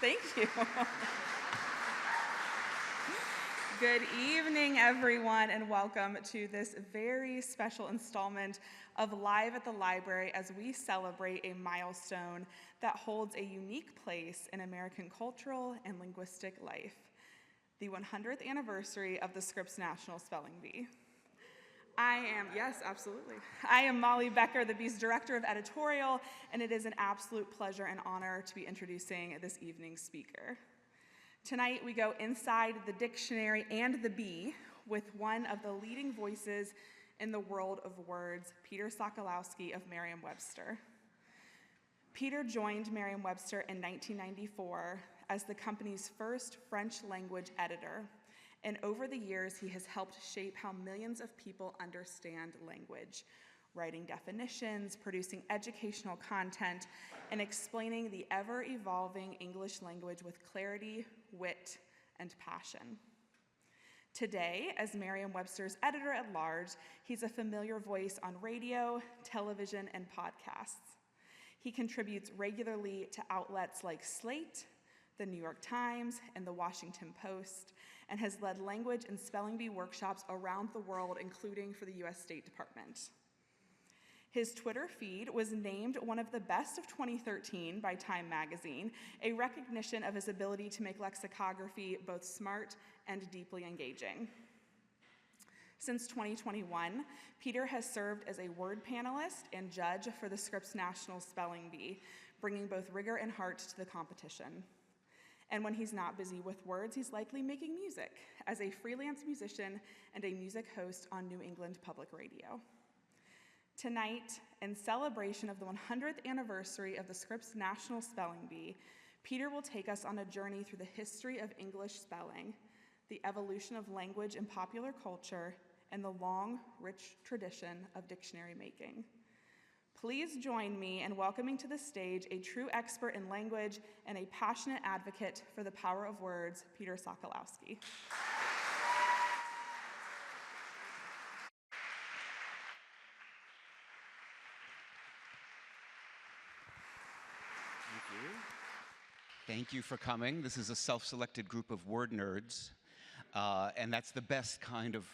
Thank you. Good evening, everyone, and welcome to this very special installment of Live at the Library as we celebrate a milestone that holds a unique place in American cultural and linguistic life, the 100th anniversary of the Scripps National Spelling Bee. Yes, absolutely. I am Molly Becker, the Bee's Director of Editorial, and it is an absolute pleasure and honor to be introducing this evening's speaker. Tonight, we go inside the dictionary and the bee with one of the leading voices in the world of words, Peter Sokolowski of Merriam-Webster. Peter joined Merriam-Webster in 1994 as the company's first French language editor, and over the years, he has helped shape how millions of people understand language, writing definitions, producing educational content, and explaining the ever-evolving English language with clarity, wit, and passion. Today, as Merriam-Webster's editor-at-large, he's a familiar voice on radio, television, and podcasts. He contributes regularly to outlets like Slate, the New York Times, and the Washington Post, and has led language and spelling bee workshops around the world, including for the U.S. State Department. His Twitter feed was named one of the best of 2013 by Time magazine, a recognition of his ability to make lexicography both smart and deeply engaging. Since 2021, Peter has served as a word panelist and judge for the Scripps National Spelling Bee, bringing both rigor and heart to the competition. And when he's not busy with words, he's likely making music as a freelance musician and a music host on New England Public Radio. Tonight, in celebration of the 100th anniversary of the Scripps National Spelling Bee, Peter will take us on a journey through the history of English spelling, the evolution of language in popular culture, and the long, rich tradition of dictionary making. Please join me in welcoming to the stage a true expert in language and a passionate advocate for the power of words, Peter Sokolowski. Thank you for coming. This is a self-selected group of word nerds, and that's the best kind of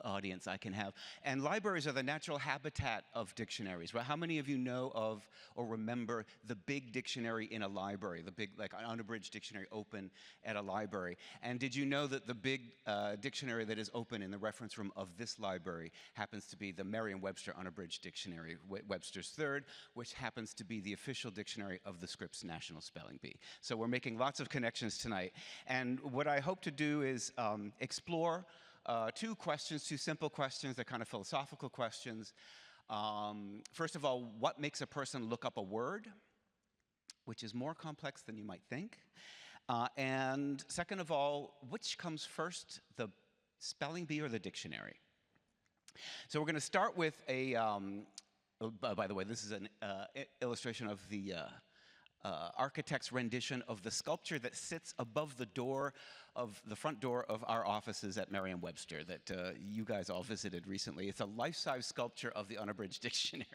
audience I can have. And libraries are the natural habitat of dictionaries. Right? How many of you know of or remember the big dictionary in a library, the big, like an unabridged dictionary open at a library? And did you know that the big dictionary that is open in the reference room of this library happens to be the Merriam-Webster Unabridged Dictionary, Webster's Third, which happens to be the official dictionary of the Scripps National Spelling Bee. So we're making lots of connections tonight. And what I hope to do is explore two simple questions. They're kind of philosophical questions. First of all, what makes a person look up a word, which is more complex than you might think? And second of all, which comes first, the spelling bee or the dictionary? So we're going to start with a, by the way, this is an illustration of the architect's rendition of the sculpture that sits above the front door of our offices at Merriam-Webster that you guys all visited recently. It's a life-size sculpture of the Unabridged Dictionary.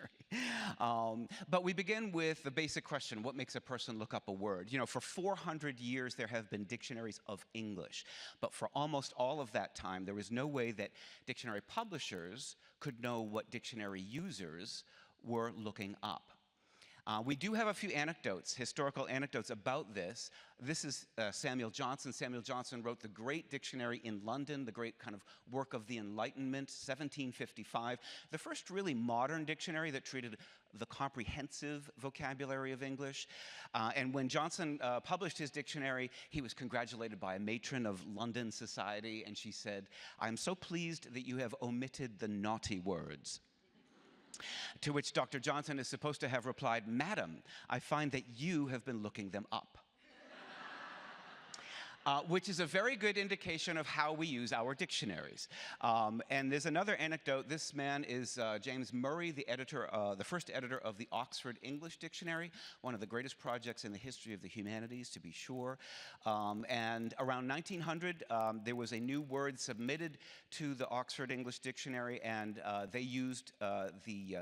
But we begin with the basic question, what makes a person look up a word? You know, for 400 years there have been dictionaries of English, but for almost all of that time there was no way that dictionary publishers could know what dictionary users were looking up. We do have a few anecdotes, historical anecdotes about this. This is Samuel Johnson. Samuel Johnson wrote the great dictionary in London, the great kind of work of the Enlightenment, 1755. The first really modern dictionary that treated the comprehensive vocabulary of English. And when Johnson published his dictionary, he was congratulated by a matron of London society, and she said, "I'm so pleased that you have omitted the naughty words." To which Dr. Johnson is supposed to have replied, "Madam, I find that you have been looking them up." which is a very good indication of how we use our dictionaries. And there's another anecdote. This man is James Murray, the editor, the first editor of the Oxford English Dictionary, one of the greatest projects in the history of the humanities, to be sure. And around 1900, there was a new word submitted to the Oxford English Dictionary, and they used the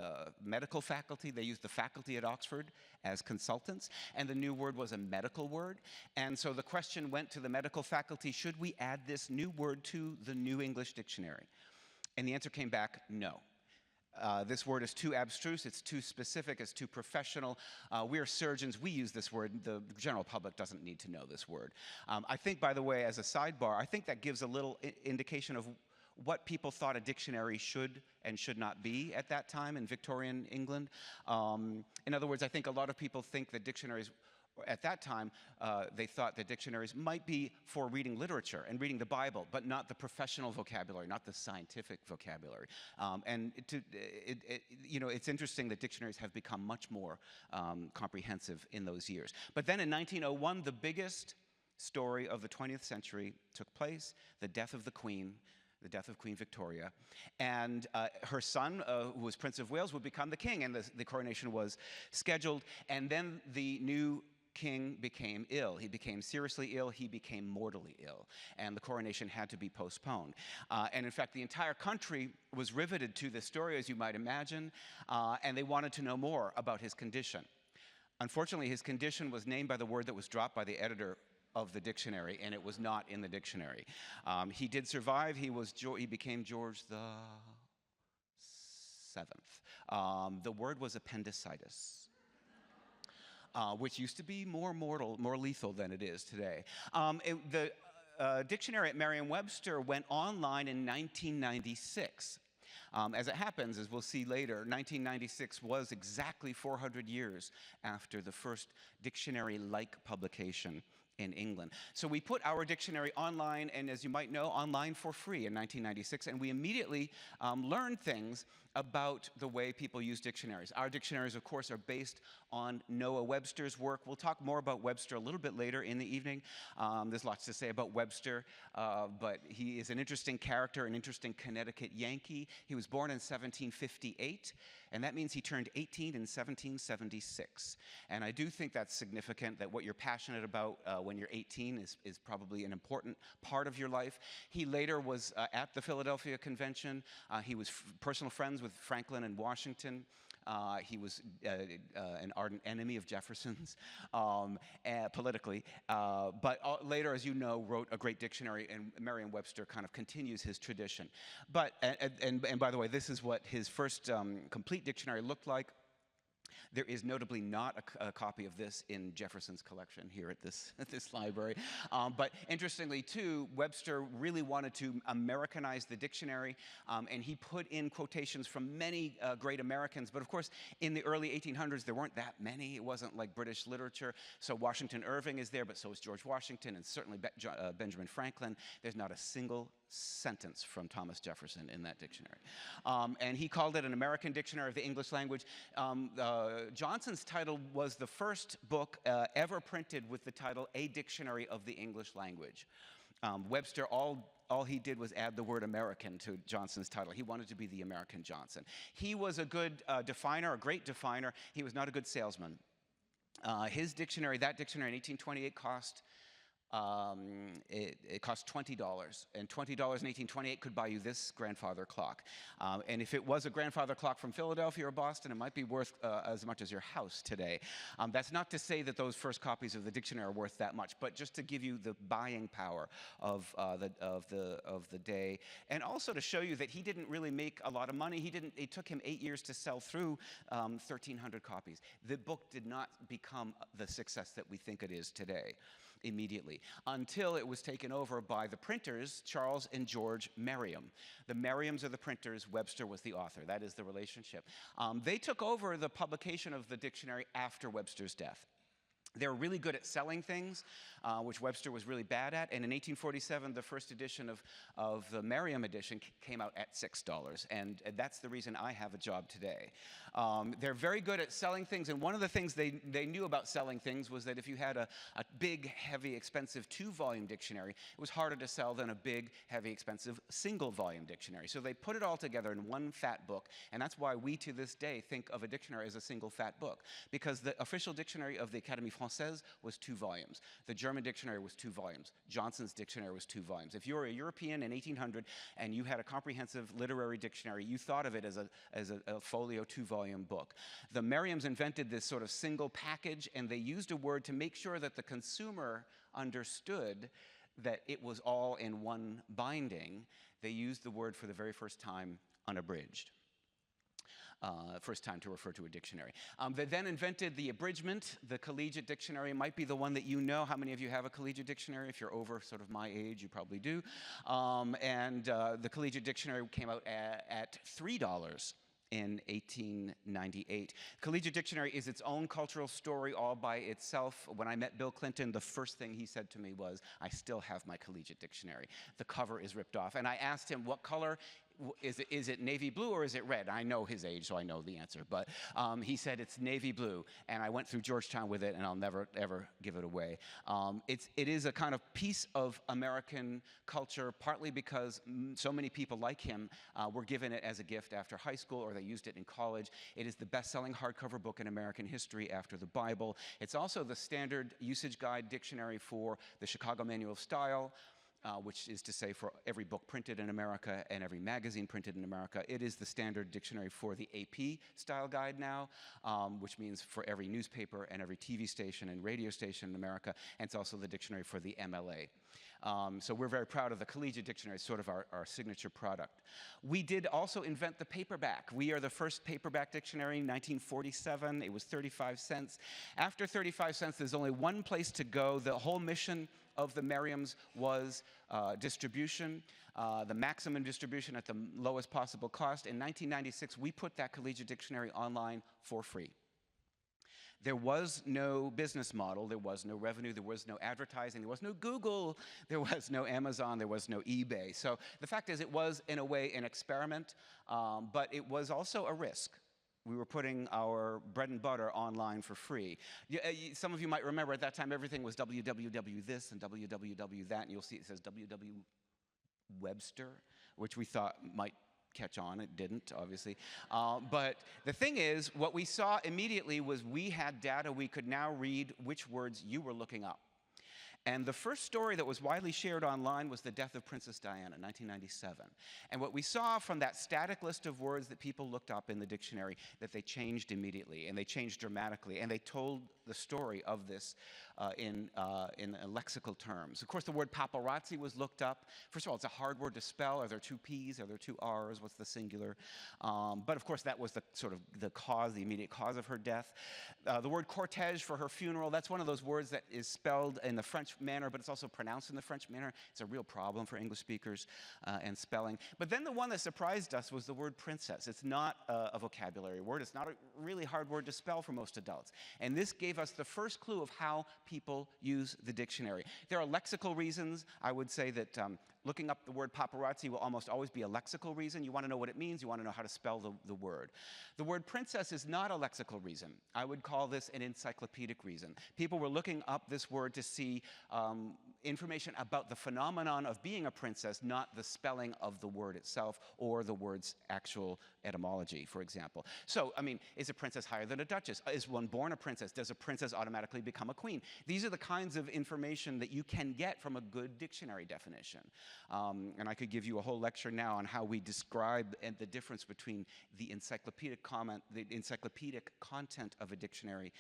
medical faculty. They used the faculty at Oxford as consultants, and the new word was a medical word. And so the question went to the medical faculty, should we add this new word to the New English Dictionary? And the answer came back, no. This word is too abstruse, it's too specific, it's too professional. We are surgeons, we use this word. The general public doesn't need to know this word. I think, by the way, as a sidebar, I think that gives a little indication of what people thought a dictionary should and should not be at that time in Victorian England. In other words, I think a lot of people think that dictionaries, at that time, they thought that dictionaries might be for reading literature and reading the Bible, but not the professional vocabulary, not the scientific vocabulary. It's interesting that dictionaries have become much more comprehensive in those years. But then in 1901, the biggest story of the 20th century took place, the death of the Queen. The death of Queen Victoria, and her son, who was Prince of Wales, would become the king, and the coronation was scheduled, and then the new king became ill. He became seriously ill, he became mortally ill, and the coronation had to be postponed. And in fact, the entire country was riveted to this story, as you might imagine, and they wanted to know more about his condition. Unfortunately, his condition was named by the word that was dropped by the editor of the dictionary, and it was not in the dictionary. He did survive. He became George the VII. The word was appendicitis, which used to be more mortal, more lethal than it is today. The dictionary at Merriam-Webster went online in 1996. As it happens, as we'll see later, 1996 was exactly 400 years after the first dictionary-like publication in England. So we put our dictionary online, and as you might know, online for free in 1996, and we immediately learned things about the way people use dictionaries. Our dictionaries, of course, are based on Noah Webster's work. We'll talk more about Webster a little bit later in the evening. There's lots to say about Webster, but he is an interesting character, an interesting Connecticut Yankee. He was born in 1758, and that means he turned 18 in 1776. And I do think that's significant, that what you're passionate about when you're 18 is probably an important part of your life. He later was at the Philadelphia Convention. He was personal friends with Franklin and Washington. He was an ardent enemy of Jefferson's politically, but later, as you know, wrote a great dictionary, and Merriam-Webster kind of continues his tradition. But, and by the way, this is what his first complete dictionary looked like. There is notably not a copy of this in Jefferson's collection here at this library. But interestingly, too, Webster really wanted to Americanize the dictionary, and he put in quotations from many great Americans. But of course, in the early 1800s, there weren't that many. It wasn't like British literature. So Washington Irving is there, but so is George Washington, and certainly Benjamin Franklin. There's not a single sentence from Thomas Jefferson in that dictionary. And he called it an American Dictionary of the English Language. Johnson's title was the first book ever printed with the title, A Dictionary of the English Language. Webster, all he did was add the word American to Johnson's title. He wanted to be the American Johnson. He was a good definer, a great definer. He was not a good salesman. His dictionary, that dictionary in 1828 cost it cost $20, and $20 in 1828 could buy you this grandfather clock. And if it was a grandfather clock from Philadelphia or Boston, it might be worth as much as your house today. That's not to say that those first copies of the dictionary are worth that much, but just to give you the buying power of the day, and also to show you that he didn't really make a lot of money. It took him 8 years to sell through 1,300 copies. The book did not become the success that we think it is today immediately, until it was taken over by the printers, Charles and George Merriam. The Merriams are the printers, Webster was the author. That is the relationship. They took over the publication of the dictionary after Webster's death. They were really good at selling things, which Webster was really bad at. And in 1847, the first edition of the Merriam edition came out at $6. And that's the reason I have a job today. They're very good at selling things. And one of the things they knew about selling things was that if you had a big, heavy, expensive 2-volume dictionary, it was harder to sell than a big, heavy, expensive single-volume dictionary. So they put it all together in one fat book. And that's why we, to this day, think of a dictionary as a single fat book. Because the official dictionary of the Académie Française was 2 volumes. The German dictionary was 2 volumes. Johnson's dictionary was 2 volumes. If you were a European in 1800 and you had a comprehensive literary dictionary, you thought of it as a folio 2-volume book. The Merriams invented this sort of single package, and they used a word to make sure that the consumer understood that it was all in one binding. They used the word for the very first time, unabridged. First time to refer to a dictionary. They then invented the abridgment. The collegiate dictionary might be the one that you know. How many of you have a collegiate dictionary? If you're over sort of my age, you probably do. The collegiate dictionary came out at $3 in 1898. Collegiate Dictionary is its own cultural story all by itself. When I met Bill Clinton, the first thing he said to me was, "I still have my Collegiate Dictionary. The cover is ripped off." And I asked him, "What color? Is it navy blue or is it red?" I know his age, so I know the answer. But he said it's navy blue. And I went through Georgetown with it, and I'll never, ever give it away. It is a kind of piece of American culture, partly because so many people like him were given it as a gift after high school, or they used it in college. It is the best-selling hardcover book in American history after the Bible. It's also the standard usage guide dictionary for the Chicago Manual of Style, which is to say for every book printed in America and every magazine printed in America. It is the standard dictionary for the AP style guide now, which means for every newspaper and every TV station and radio station in America, and it's also the dictionary for the MLA. So we're very proud of the Collegiate Dictionary, sort of our signature product. We did also invent the paperback. We are the first paperback dictionary in 1947. It was 35 cents. After 35 cents, there's only one place to go. The whole mission of the Merriams was distribution, the maximum distribution at the lowest possible cost. In 1996, we put that Collegiate Dictionary online for free. There was no business model, there was no revenue, there was no advertising, there was no Google, there was no Amazon, there was no eBay. So the fact is, it was, in a way, an experiment, but it was also a risk. We were putting our bread and butter online for free. Some of you might remember at that time everything was www this and www that, and you'll see it says Webster, which we thought might catch on. It didn't, obviously. But the thing is, what we saw immediately was we had data. We could now read which words you were looking up. And the first story that was widely shared online was the death of Princess Diana, 1997. And what we saw from that static list of words that people looked up in the dictionary, that they changed immediately, and they changed dramatically, and they told the story of this in lexical terms. Of course, the word paparazzi was looked up. First of all, it's a hard word to spell. Are there 2 P's? Are there 2 R's? What's the singular? But of course, that was the sort of the immediate cause of her death. The word cortege for her funeral, that's one of those words that is spelled in the French manner, but it's also pronounced in the French manner. It's a real problem for English speakers and spelling. But then the one that surprised us was the word princess. It's not a vocabulary word. It's not a really hard word to spell for most adults. And this gave us the first clue of how people use the dictionary. There are lexical reasons. I would say that looking up the word paparazzi will almost always be a lexical reason. You want to know what it means. You want to know how to spell the word. The word princess is not a lexical reason. I would call this an encyclopedic reason. People were looking up this word to see information about the phenomenon of being a princess, not the spelling of the word itself or the word's actual etymology, for example. So, I mean, is a princess higher than a duchess? Is one born a princess? Does a princess automatically become a queen? These are the kinds of information that you can get from a good dictionary definition. And I could give you a whole lecture now on how we describe the difference between the encyclopedic content of a dictionary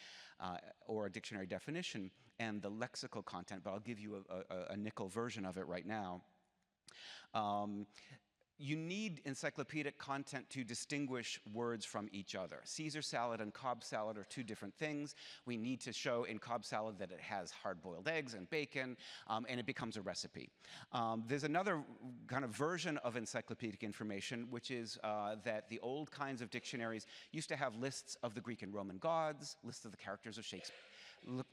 or a dictionary definition and the lexical content, but I'll give you a nickel version of it right now. You need encyclopedic content to distinguish words from each other. Caesar salad and Cobb salad are 2 different things. We need to show in Cobb salad that it has hard-boiled eggs and bacon, and it becomes a recipe. There's another kind of version of encyclopedic information, which is that the old kinds of dictionaries used to have lists of the Greek and Roman gods, lists of the characters of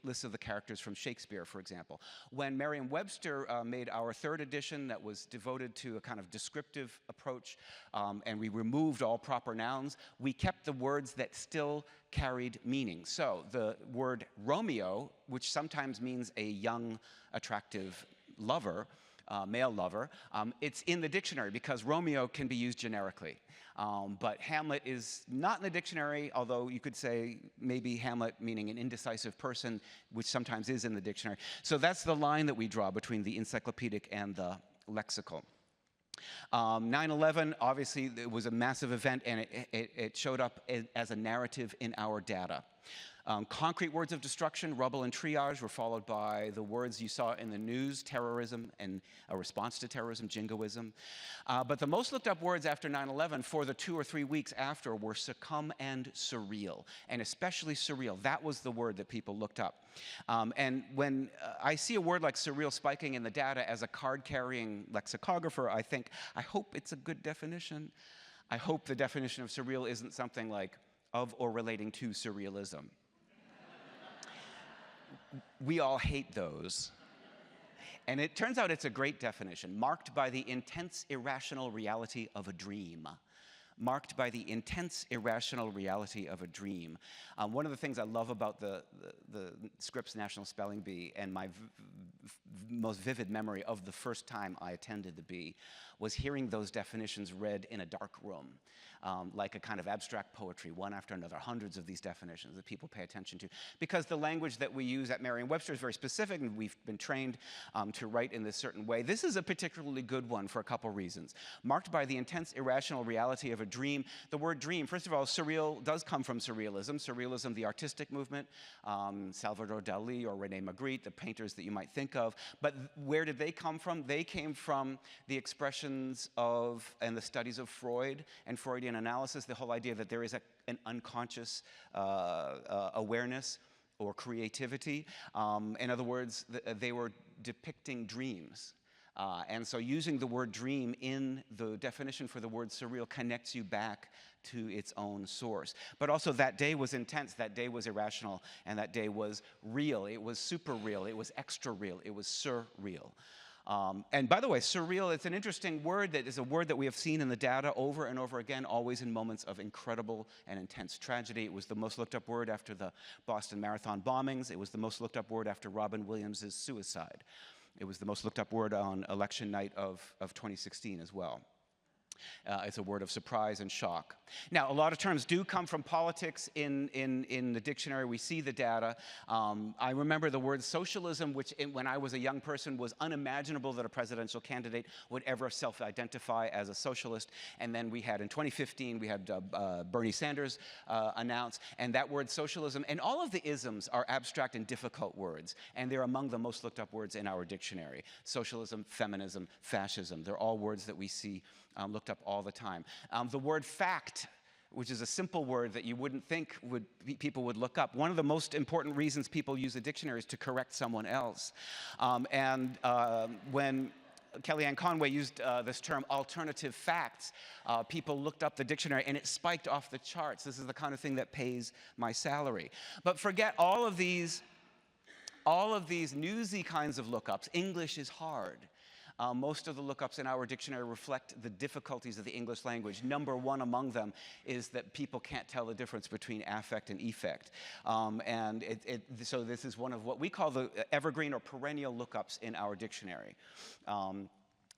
lists of the characters from Shakespeare, for example. When Merriam-Webster made our third edition that was devoted to a kind of descriptive approach, and we removed all proper nouns, we kept the words that still carried meaning. So the word Romeo, which sometimes means a young, attractive lover, male lover, it's in the dictionary because Romeo can be used generically. But Hamlet is not in the dictionary, although you could say maybe Hamlet meaning an indecisive person, which sometimes is in the dictionary. So that's the line that we draw between the encyclopedic and the lexical. 9/11, obviously, it was a massive event, and it showed up as a narrative in our data. Concrete words of destruction, rubble and triage, were followed by the words you saw in the news, terrorism and a response to terrorism, jingoism. But the most looked up words after 9/11 for the 2 or 3 weeks after were succumb and surreal, and especially surreal. That was the word that people looked up. And when I see a word like surreal spiking in the data as a card-carrying lexicographer, I think, I hope it's a good definition. I hope the definition of surreal isn't something like of or relating to surrealism. We all hate those. And it turns out it's a great definition, marked by the intense irrational reality of a dream. Marked by the intense irrational reality of a dream. One of the things I love about the Scripps National Spelling Bee, and my most vivid memory of the first time I attended the Bee, was hearing those definitions read in a dark room, like a kind of abstract poetry, one after another, hundreds of these definitions that people pay attention to. Because the language that we use at Merriam-Webster is very specific, and we've been trained to write in this certain way. This is a particularly good one for a couple reasons. Marked by the intense irrational reality of a dream. The word dream, first of all, surreal does come from surrealism. Surrealism, the artistic movement, Salvador Dali or Rene Magritte, the painters that you might think of. But where did they come from? They came from the expressions of, and the studies of Freud and Freudian analysis, the whole idea that there is an unconscious awareness or creativity. In other words, they were depicting dreams. And so using the word dream in the definition for the word surreal connects you back to its own source. But also that day was intense, that day was irrational, and that day was real. It was super real, it was extra real, it was surreal. And by the way, surreal, it's an interesting word that is a word that we have seen in the data over and over again, always in moments of incredible and intense tragedy. It was the most looked up word after the Boston Marathon bombings. It was the most looked up word after Robin Williams' suicide. It was the most looked up word on election night of 2016 as well. It's a word of surprise and shock. Now, a lot of terms do come from politics in the dictionary. We see the data. I remember the word socialism, which when I was a young person was unimaginable that a presidential candidate would ever self-identify as a socialist. And then we had, in 2015, we had Bernie Sanders announce, and that word socialism, and all of the isms are abstract and difficult words, and they're among the most looked up words in our dictionary. Socialism, feminism, fascism, they're all words that we see looked up all the time. The word fact, which is a simple word that you wouldn't think people would look up. One of the most important reasons people use a dictionary is to correct someone else. When Kellyanne Conway used this term alternative facts, people looked up the dictionary and it spiked off the charts. This is the kind of thing that pays my salary. But forget all of these newsy kinds of lookups. English is hard. Most of the lookups in our dictionary reflect the difficulties of the English language. Number one among them is that people can't tell the difference between affect and effect. So this is one of what we call the evergreen or perennial lookups in our dictionary.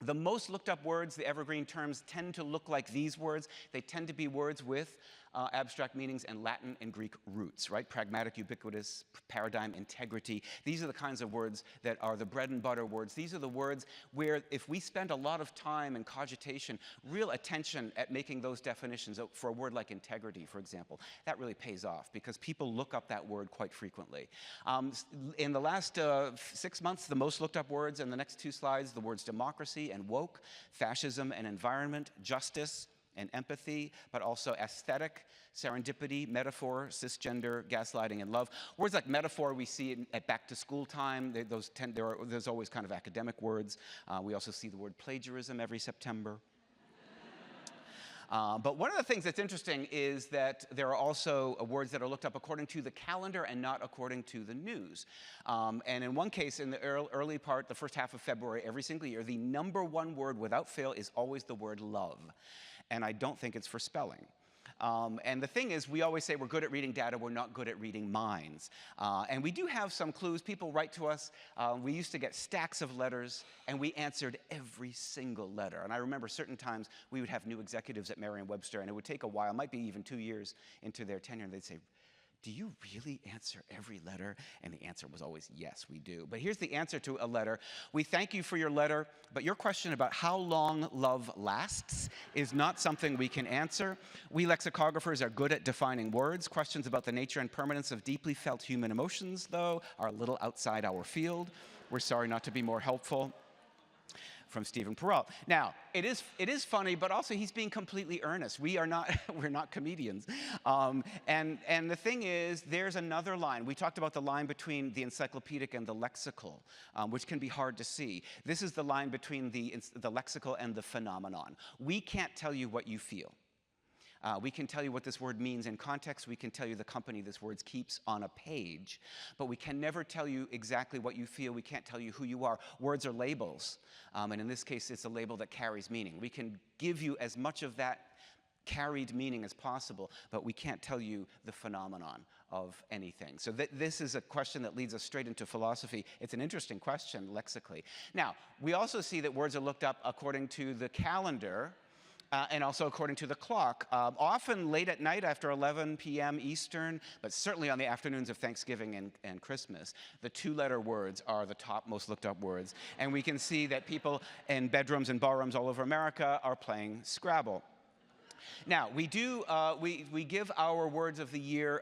The most looked up words, the evergreen terms, tend to look like these words. They tend to be words with abstract meanings and Latin and Greek roots, right? Pragmatic, ubiquitous, paradigm, integrity. These are the kinds of words that are the bread and butter words. These are the words where if we spend a lot of time and cogitation, real attention at making those definitions, for a word like integrity, for example, that really pays off because people look up that word quite frequently. In the last 6 months, the most looked up words in the next 2 slides, the words democracy and woke, fascism and environment, justice and empathy, but also aesthetic, serendipity, metaphor, cisgender, gaslighting, and love. Words like metaphor we see at back-to-school time. There's always kind of academic words. We also see the word plagiarism every September. But one of the things that's interesting is that there are also words that are looked up according to the calendar and not according to the news. And in one case, in the early part, the first half of February, every single year, the #1 word without fail is always the word love. And I don't think it's for spelling. And the thing is, we always say we're good at reading data, we're not good at reading minds. And we do have some clues. People write to us. We used to get stacks of letters, and we answered every single letter. And I remember certain times we would have new executives at Merriam-Webster, and it would take a while, might be even 2 years into their tenure, and they'd say, do you really answer every letter? And the answer was always, yes, we do. But here's the answer to a letter. We thank you for your letter, but your question about how long love lasts is not something we can answer. We lexicographers are good at defining words. Questions about the nature and permanence of deeply felt human emotions, though, are a little outside our field. We're sorry not to be more helpful. From Stephen Peralt. Now, it is funny, but also he's being completely earnest. We're not comedians. And the thing is, there's another line. We talked about the line between the encyclopedic and the lexical, which can be hard to see. This is the line between the lexical and the phenomenon. We can't tell you what you feel. We can tell you what this word means in context. We can tell you the company this word keeps on a page. But we can never tell you exactly what you feel. We can't tell you who you are. Words are labels. And in this case, it's a label that carries meaning. We can give you as much of that carried meaning as possible, but we can't tell you the phenomenon of anything. So this is a question that leads us straight into philosophy. It's an interesting question lexically. Now, we also see that words are looked up according to the calendar, and also according to the clock, often late at night after 11 p.m. Eastern, but certainly on the afternoons of Thanksgiving and Christmas. The 2-letter words are the top most looked up words. And we can see that people in bedrooms and ballrooms all over America are playing Scrabble. Now, we give our words of the year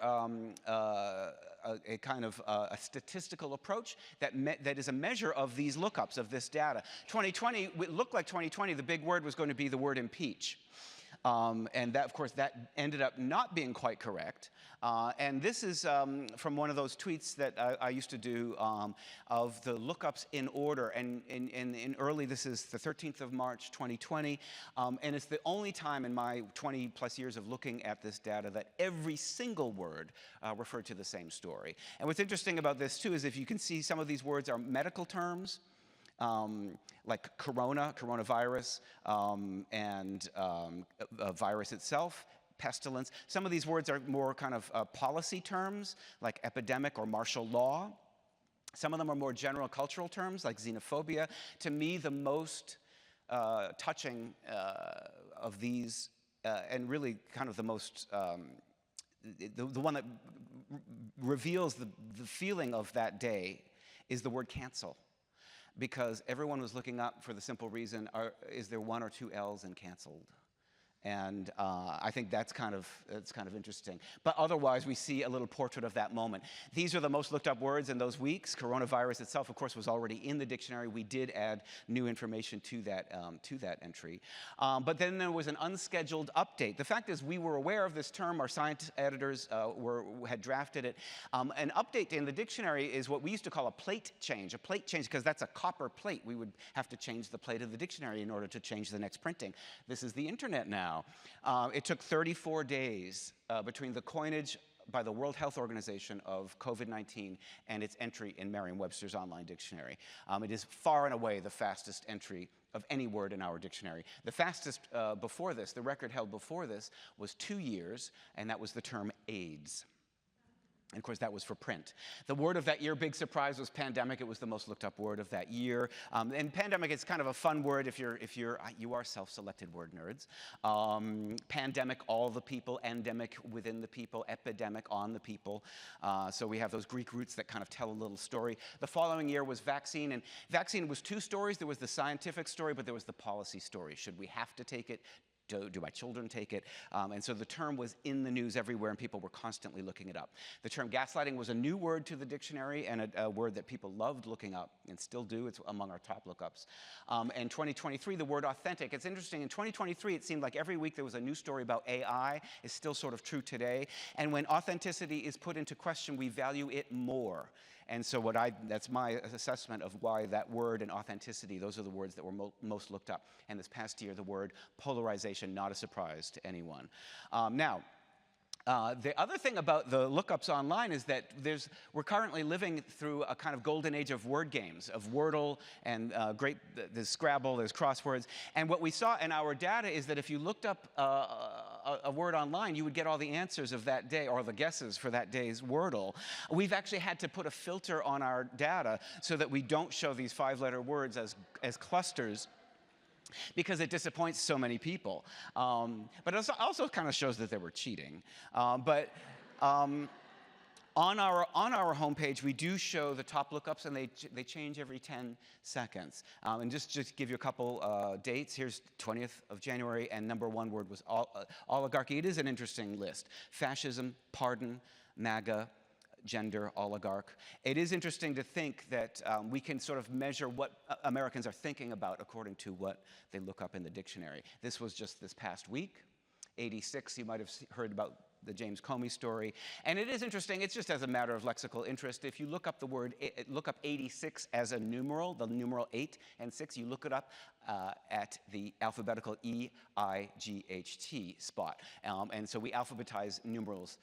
a kind of a statistical approach that is a measure of these lookups of this data. 2020, it looked like 2020, the big word was going to be the word impeach. And that, of course, that ended up not being quite correct. And this is from one of those tweets that I used to do of the lookups in order. And in early, this is the 13th of March, 2020. And it's the only time in my 20-plus years of looking at this data that every single word referred to the same story. And what's interesting about this, too, is if you can see some of these words are medical terms. Like coronavirus, and virus itself, pestilence. Some of these words are more kind of policy terms, like epidemic or martial law. Some of them are more general cultural terms, like xenophobia. To me, the most touching of these, and really kind of the most, the one that reveals the feeling of that day is the word cancel. Because everyone was looking up for the simple reason, is there 1 or 2 L's in canceled? And I think that's kind of interesting. But otherwise, we see a little portrait of that moment. These are the most looked up words in those weeks. Coronavirus itself, of course, was already in the dictionary. We did add new information to that entry. But then there was an unscheduled update. The fact is, we were aware of this term. Our science editors had drafted it. An update in the dictionary is what we used to call a plate change. A plate change, because that's a copper plate. We would have to change the plate of the dictionary in order to change the next printing. This is the internet now. It took 34 days between the coinage by the World Health Organization of COVID-19 and its entry in Merriam-Webster's online dictionary. It is far and away the fastest entry of any word in our dictionary. The fastest before this, the record held before this, was 2 years, and that was the term AIDS. And of course, that was for print. The word of that year, big surprise, was pandemic. It was the most looked up word of that year. And pandemic is kind of a fun word if you are self-selected word nerds. Pandemic, all the people. Endemic, within the people. Epidemic, on the people. So we have those Greek roots that kind of tell a little story. The following year was vaccine, and vaccine was 2 stories. There was the scientific story, but there was the policy story. Should we have to take it? Do my children take it? And so the term was in the news everywhere, and people were constantly looking it up. The term gaslighting was a new word to the dictionary, and a word that people loved looking up and still do. It's among our top lookups. In 2023, the word authentic. It's interesting. In 2023, it seemed like every week there was a new story about AI. It's still sort of true today. And when authenticity is put into question, we value it more. And so that's my assessment of why that word and authenticity, those are the words that were most looked up. And this past year, the word polarization translation, not a surprise to anyone. The other thing about the lookups online is that we're currently living through a kind of golden age of word games, of Wordle and there's Scrabble, there's crosswords. And what we saw in our data is that if you looked up a word online, you would get all the answers of that day or the guesses for that day's Wordle. We've actually had to put a filter on our data so that we don't show these 5-letter words as clusters, because it disappoints so many people. But it also kind of shows that they were cheating. On our homepage, we do show the top lookups, and they change every 10 seconds. And just give you a couple dates. Here's 20th of January, and #1 word was oligarchy. It is an interesting list. Fascism, pardon, MAGA, gender, oligarch. It is interesting to think that we can sort of measure what Americans are thinking about according to what they look up in the dictionary. This was just this past week. 86, you might have heard about the James Comey story. And it is interesting, it's just as a matter of lexical interest. If you look up the word, look up 86 as a numeral, the numeral 8 and 6, you look it up at the alphabetical EIGHT spot. And so we alphabetize numerals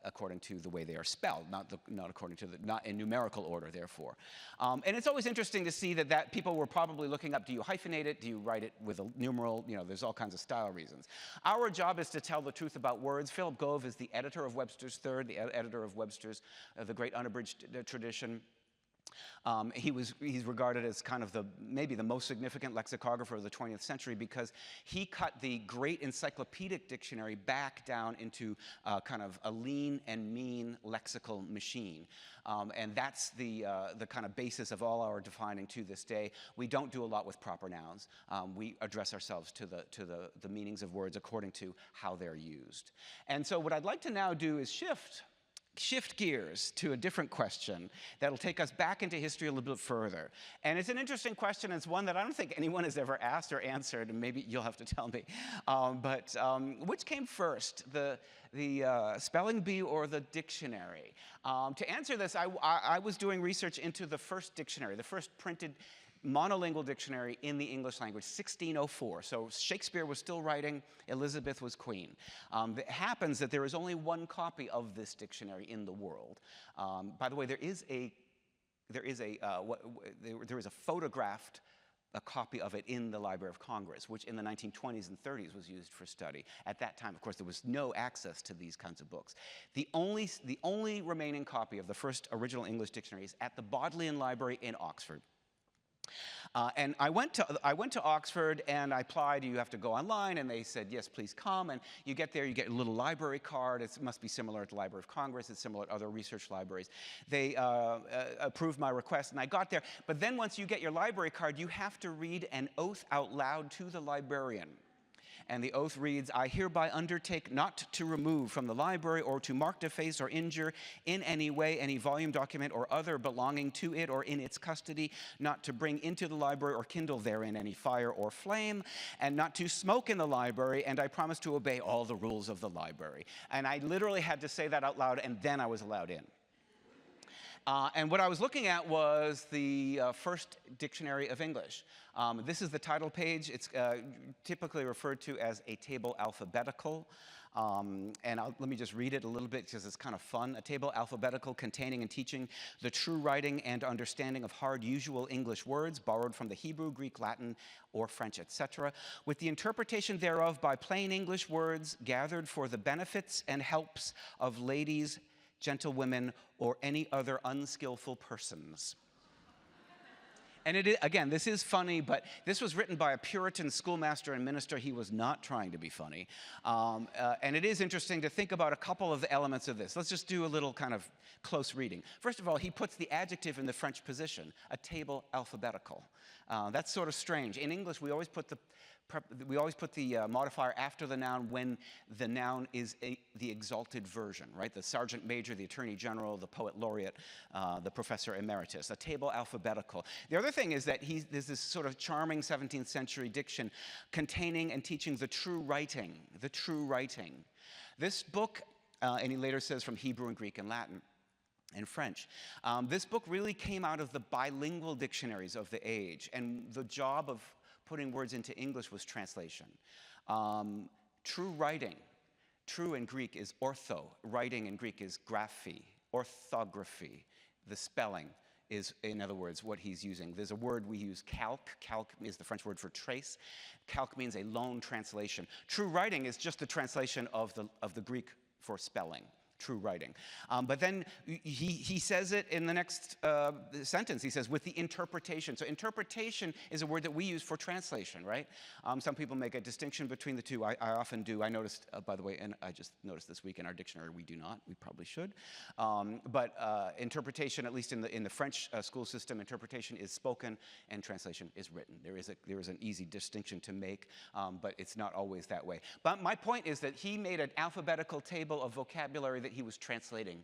according to the way they are spelled, not in numerical order, therefore. And it's always interesting to see that people were probably looking up, do you hyphenate it? Do you write it with a numeral? You know, there's all kinds of style reasons. Our job is to tell the truth about words. Philip Gove is the editor of Webster's Third, the editor of Webster's, the great unabridged tradition. He's regarded as kind of maybe the most significant lexicographer of the 20th century, because he cut the great encyclopedic dictionary back down into kind of a lean and mean lexical machine. And that's the kind of basis of all our defining to this day. We don't do a lot with proper nouns. We address ourselves to the meanings of words according to how they're used. And so what I'd like to now do is shift gears to a different question that'll take us back into history a little bit further. And it's an interesting question. It's one that I don't think anyone has ever asked or answered, and maybe you'll have to tell me. Which came first, the spelling bee or the dictionary? To answer this, I was doing research into the first dictionary, the first printed monolingual dictionary in the English language, 1604. So Shakespeare was still writing, Elizabeth was queen. It happens that there is only one copy of this dictionary in the world. By the way, there is a photographed copy of it in the Library of Congress, which in the 1920s and 30s was used for study. At that time, of course, there was no access to these kinds of books. The only remaining copy of the first original English dictionary is at the Bodleian Library in Oxford. And I went to Oxford and I applied. You have to go online, and they said, yes, please come. And you get there, you get a little library card. It must be similar at the Library of Congress. It's similar at other research libraries. They approved my request, and I got there. But then once you get your library card, you have to read an oath out loud to the librarian. And the oath reads, I hereby undertake not to remove from the library or to mark, deface, or injure in any way any volume, document, or other belonging to it or in its custody, not to bring into the library or kindle therein any fire or flame, and not to smoke in the library, and I promise to obey all the rules of the library. And I literally had to say that out loud, and then I was allowed in. And what I was looking at was the first dictionary of English. This is the title page. It's typically referred to as a table alphabetical. Let me just read it a little bit because it's kind of fun. A table alphabetical containing and teaching the true writing and understanding of hard usual English words borrowed from the Hebrew, Greek, Latin, or French, etc., with the interpretation thereof by plain English words gathered for the benefits and helps of ladies, gentlewomen, or any other unskillful persons. And again, this is funny, but this was written by a Puritan schoolmaster and minister. He was not trying to be funny. And it is interesting to think about a couple of the elements of this. Let's just do a little kind of close reading. First of all, he puts the adjective in the French position, a table alphabetical. That's sort of strange. In English, we always put the modifier after the noun when the noun is the exalted version, right? The sergeant major, the attorney general, the poet laureate, the professor emeritus, a table alphabetical. The other thing is that there's this sort of charming 17th century diction containing and teaching the true writing, the true writing. This book, and he later says from Hebrew and Greek and Latin and French. This book really came out of the bilingual dictionaries of the age, and the job of putting words into English was translation. True writing. True in Greek is ortho. Writing in Greek is graphy, orthography. The spelling is, in other words, what he's using. There's a word we use, calque. Calque is the French word for trace. Calque means a lone translation. True writing is just the translation of the Greek for spelling. True writing. But then he says it in the next sentence. He says, with the interpretation. So interpretation is a word that we use for translation, right? Some people make a distinction between the two. I often do. I noticed, by the way, and I just noticed this week in our dictionary, we do not. We probably should. But interpretation, at least in the French school system, interpretation is spoken and translation is written. There is an easy distinction to make, but it's not always that way. But my point is that he made an alphabetical table of vocabulary that he was translating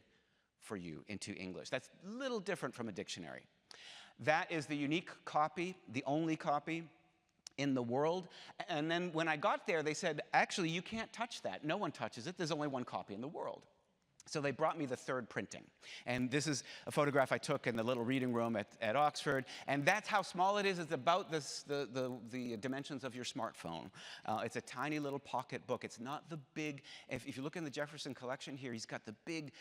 for you into English. That's a little different from a dictionary. That is the unique copy, the only copy in the world. And then when I got there, they said, actually, you can't touch that. No one touches it. There's only one copy in the world. So they brought me the third printing. And this is a photograph I took in the little reading room at Oxford. And that's how small it is. It's about the dimensions of your smartphone. It's a tiny little pocket book. It's not the big, if you look in the Jefferson collection here, he's got the big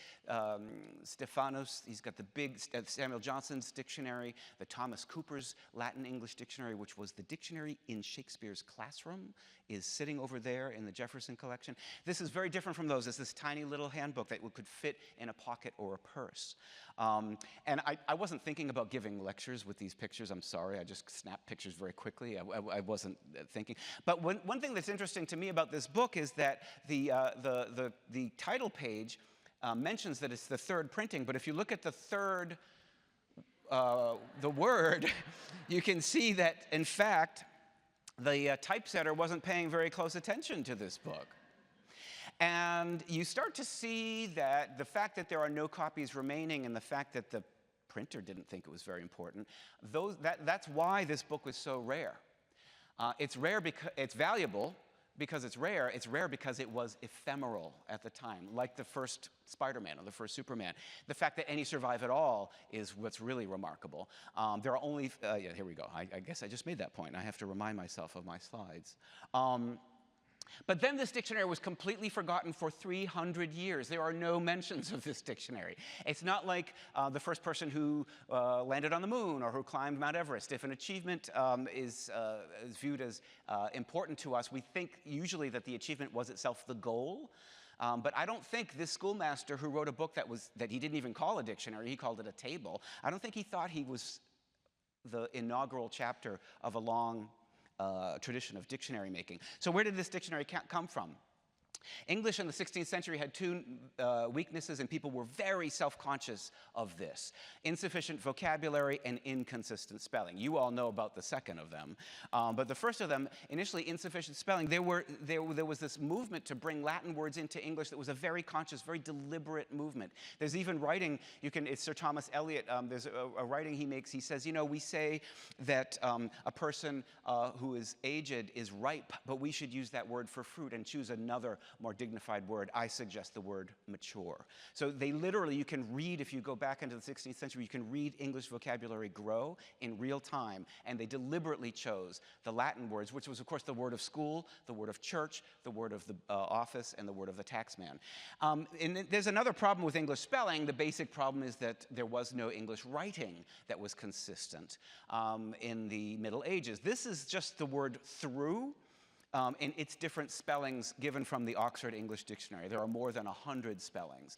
Stephanus, he's got the big Samuel Johnson's dictionary, the Thomas Cooper's Latin-English dictionary, which was the dictionary in Shakespeare's classroom, is sitting over there in the Jefferson collection. This is very different from those. It's this tiny little handbook that could fit in a pocket or a purse. And I wasn't thinking about giving lectures with these pictures. I'm sorry, I just snapped pictures very quickly. I wasn't thinking. But one thing that's interesting to me about this book is that the title page mentions that it's the third printing, but if you look at the third, the word, you can see that, in fact, the typesetter wasn't paying very close attention to this book. And you start to see that the fact that there are no copies remaining and the fact that the printer didn't think it was very important, that's why this book was so rare. It's rare because it's valuable because it's rare. It's rare because it was ephemeral at the time, like the first Spider-Man or the first Superman. The fact that any survive at all is what's really remarkable. There are only, yeah, here we go. I guess I just made that point. I have to remind myself of my slides. But then this dictionary was completely forgotten for 300 years. There are no mentions of this dictionary. It's not like the first person who landed on the moon or who climbed Mount Everest. If an achievement is viewed as important to us, we think usually that the achievement was itself the goal. But I don't think this schoolmaster who wrote a book that he didn't even call a dictionary, he called it a table, I don't think he thought he was the inaugural chapter of a long tradition of dictionary making. So where did this dictionary come from? English in the 16th century had two weaknesses, and people were very self-conscious of this: insufficient vocabulary and inconsistent spelling. You all know about the second of them. But the first of them, initially insufficient spelling, there was this movement to bring Latin words into English that was a very conscious, very deliberate movement. There's even writing, it's Sir Thomas Eliot, there's a writing he makes. He says, you know, we say that a person who is aged is ripe, but we should use that word for fruit and choose another more dignified word. I suggest the word mature. So they literally, you can read, if you go back into the 16th century, you can read English vocabulary grow in real time, and they deliberately chose the Latin words, which was, of course, the word of school, the word of church, the word of the office, and the word of the taxman. And there's another problem with English spelling. The basic problem is that there was no English writing that was consistent in the Middle Ages. This is just the word through, in its different spellings given from the Oxford English Dictionary. There are more than 100 spellings.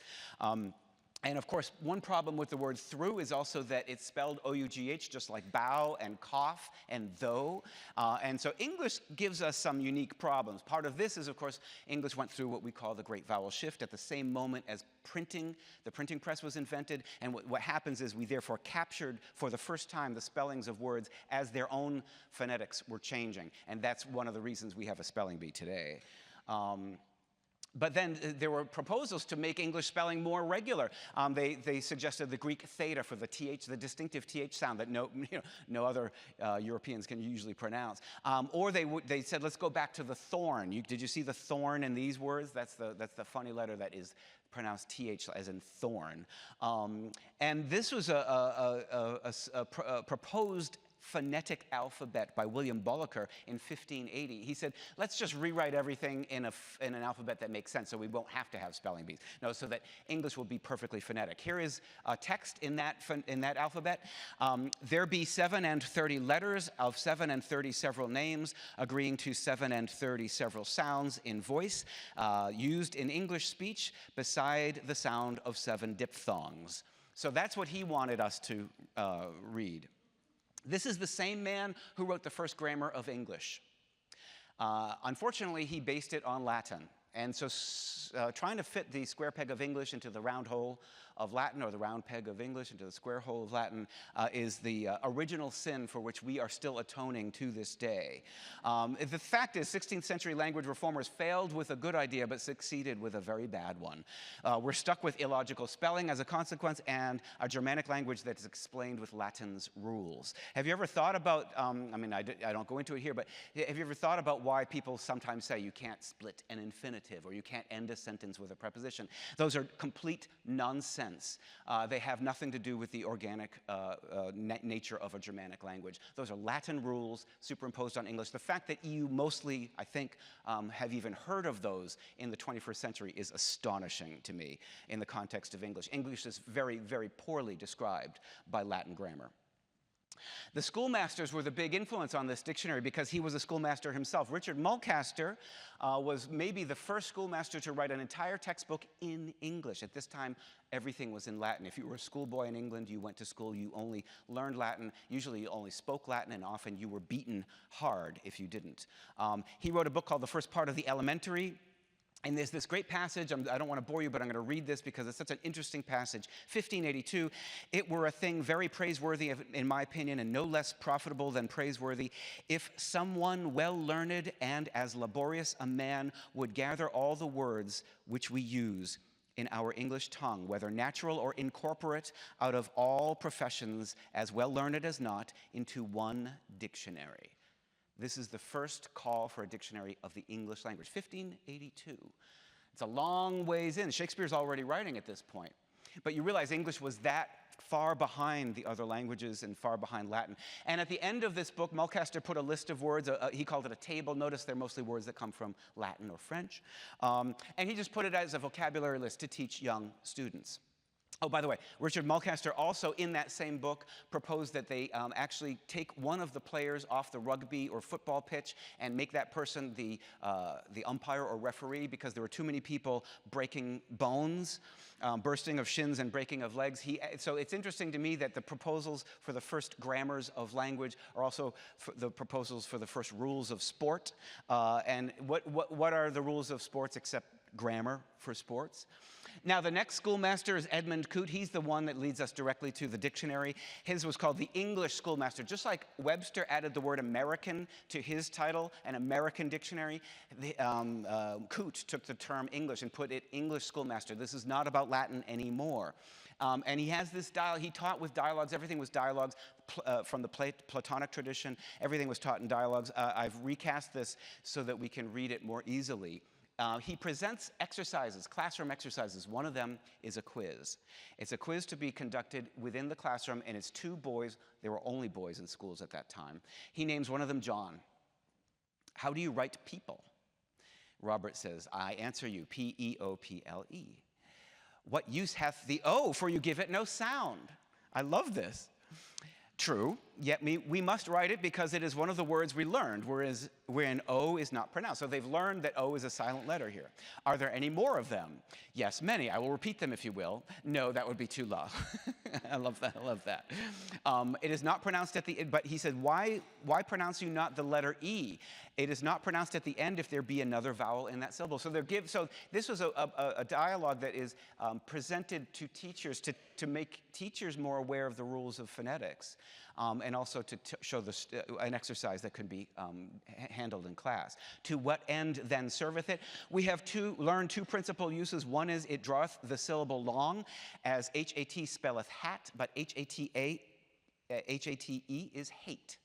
And of course, one problem with the word through is also that it's spelled O-U-G-H, just like bow and cough and though. And so English gives us some unique problems. Part of this is, of course, English went through what we call the Great Vowel Shift at the same moment as printing. The printing press was invented. And what happens is we therefore captured for the first time the spellings of words as their own phonetics were changing. And that's one of the reasons we have a spelling bee today. But then there were proposals to make English spelling more regular. They suggested the Greek theta for the th, the distinctive th sound that no other Europeans can usually pronounce. Or they said, let's go back to the thorn. Did you see the thorn in these words? That's the funny letter that is pronounced th as in thorn. And this was a proposed phonetic alphabet by William Bullocker in 1580. He said, let's just rewrite everything in an alphabet that makes sense so we won't have to have spelling bees. No, so that English will be perfectly phonetic. Here is a text in that alphabet. There be 37 letters of 37 several names, agreeing to 37 several sounds in voice, used in English speech beside the sound of 7 diphthongs. So that's what he wanted us to read. This is the same man who wrote the first grammar of English. Unfortunately, he based it on Latin. And so trying to fit the square peg of English into the round hole of Latin, or the round peg of English into the square hole of Latin, is the original sin for which we are still atoning to this day. The fact is, 16th century language reformers failed with a good idea, but succeeded with a very bad one. We're stuck with illogical spelling as a consequence, and a Germanic language that's explained with Latin's rules. Have you ever thought about, I mean, I don't go into it here, but have you ever thought about why people sometimes say you can't split an infinitive, or you can't end a sentence with a preposition? Those are complete nonsense. They have nothing to do with the organic nature of a Germanic language. Those are Latin rules superimposed on English. The fact that you mostly, I think, have even heard of those in the 21st century is astonishing to me in the context of English. English is very, very poorly described by Latin grammar. The schoolmasters were the big influence on this dictionary because he was a schoolmaster himself. Richard Mulcaster was maybe the first schoolmaster to write an entire textbook in English. At this time, everything was in Latin. If you were a schoolboy in England, you went to school, you only learned Latin. Usually you only spoke Latin, and often you were beaten hard if you didn't. He wrote a book called The First Part of the Elementary. And there's this great passage, I don't want to bore you, but I'm going to read this because it's such an interesting passage. 1582, it were a thing very praiseworthy, in my opinion, and no less profitable than praiseworthy, if someone well learned and as laborious a man would gather all the words which we use in our English tongue, whether natural or incorporate, out of all professions, as well learned as not, into one dictionary. This is the first call for a dictionary of the English language, 1582. It's a long ways in. Shakespeare's already writing at this point. But you realize English was that far behind the other languages and far behind Latin. And at the end of this book, Mulcaster put a list of words. He called it a table. Notice they're mostly words that come from Latin or French. And he just put it as a vocabulary list to teach young students. Oh, by the way, Richard Mulcaster also in that same book proposed that they actually take one of the players off the rugby or football pitch and make that person the umpire or referee because there were too many people breaking bones, bursting of shins and breaking of legs. So it's interesting to me that the proposals for the first grammars of language are also the proposals for the first rules of sport. And what are the rules of sports except grammar for sports? Now, the next schoolmaster is Edmund Coote. He's the one that leads us directly to the dictionary. His was called the English Schoolmaster. Just like Webster added the word American to his title, an American dictionary, Coote took the term English and put it English Schoolmaster. This is not about Latin anymore. And he has this he taught with dialogues. Everything was dialogues from the Platonic tradition. Everything was taught in dialogues. I've recast this so that we can read it more easily. He presents exercises, classroom exercises. One of them is a quiz. It's a quiz to be conducted within the classroom, and it's 2 boys. There were only boys in schools at that time. He names one of them John. How do you write people? Robert says, I answer you, P-E-O-P-L-E. What use hath the O, for you give it no sound? I love this. True, yet we must write it because it is one of the words we learned, wherein O is not pronounced. So they've learned that O is a silent letter here. Are there any more of them? Yes, many. I will repeat them if you will. No, that would be too long. I love that. I love that. It is not pronounced at the end, but he said, why pronounce you not the letter E? It is not pronounced at the end if there be another vowel in that syllable. So this was a dialogue that is presented to teachers to make teachers more aware of the rules of phonetics. And also to show an exercise that could be handled in class. To what end then serveth it? We have learned 2 principal uses. One is it draweth the syllable long, as H-A-T spelleth hat, but H-A-T-E is hate.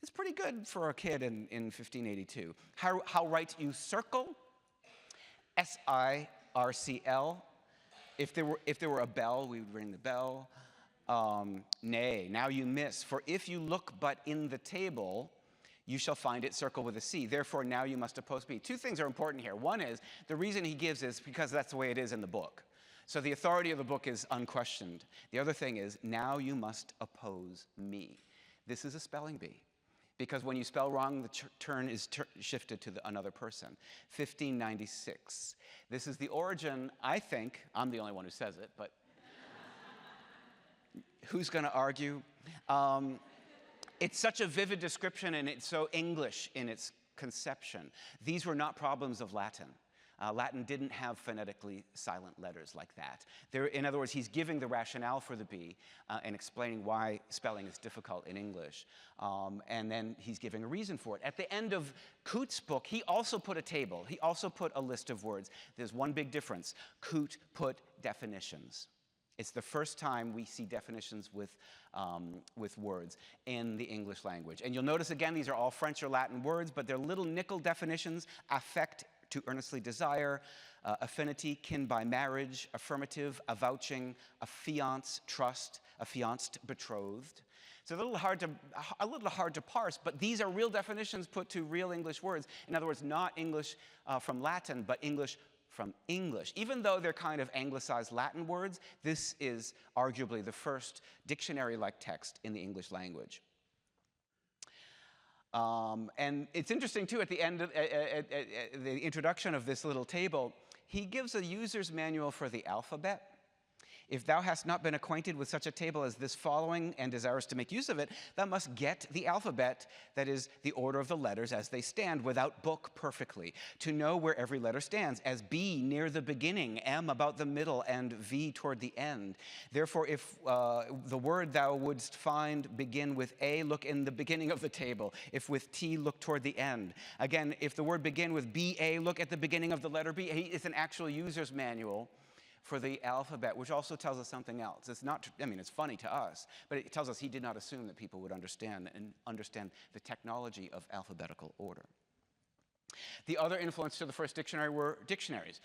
It's pretty good for a kid in 1582. How write you circle? S-I-R-C-L. If there were a bell, we would ring the bell. Nay, now you miss. For if you look but in the table, you shall find it circled with a C. Therefore, now you must oppose B. Two things are important here. One is, the reason he gives is because that's the way it is in the book. So the authority of the book is unquestioned. The other thing is, now you must oppose me. This is a spelling bee. Because when you spell wrong, the turn is shifted to another person. 1596. This is the origin, I think, I'm the only one who says it, but who's going to argue? It's such a vivid description, and it's so English in its conception. These were not problems of Latin. Latin didn't have phonetically silent letters like that. In other words, he's giving the rationale for the B and explaining why spelling is difficult in English. And then he's giving a reason for it. At the end of Coote's book, he also put a table. He also put a list of words. There's one big difference. Coote put definitions. It's the first time we see definitions with words in the English language. And you'll notice, again, these are all French or Latin words, but they're little nickel definitions: affect, to earnestly desire, affinity, kin by marriage, affirmative, avouching, affiance, trust, affianced, betrothed. It's a little hard to parse, but these are real definitions put to real English words. In other words, not English from Latin, but English from English. Even though they're kind of anglicized Latin words, this is arguably the first dictionary-like text in the English language. And it's interesting, too, at the end of the introduction of this little table, he gives a user's manual for the alphabet. If thou hast not been acquainted with such a table as this following, and desirous to make use of it, thou must get the alphabet, that is, the order of the letters as they stand, without book perfectly, to know where every letter stands, as B near the beginning, M about the middle, and V toward the end. Therefore, if the word thou wouldst find begin with A, look in the beginning of the table. If with T, look toward the end. Again, if the word begin with B-A, look at the beginning of the letter B. It's an actual user's manual for the alphabet, which also tells us something else. It's not, I mean, it's funny to us, but it tells us he did not assume that people would understand the technology of alphabetical order. The other influence to the first dictionary were dictionaries.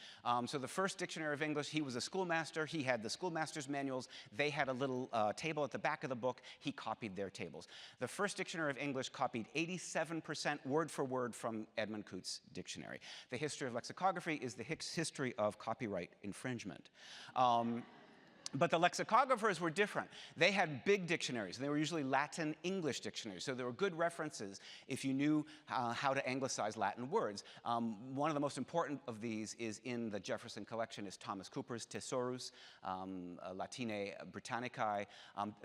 So the first dictionary of English, he was a schoolmaster. He had the schoolmaster's manuals. They had a little table at the back of the book. He copied their tables. The first dictionary of English copied 87% word for word from Edmund Coote's dictionary. The history of lexicography is the history of copyright infringement. But the lexicographers were different. They had big dictionaries. They were usually Latin-English dictionaries. So there were good references if you knew how to anglicize Latin words. One of the most important of these is in the Jefferson collection is Thomas Cooper's Thesaurus Latinae Britannicae.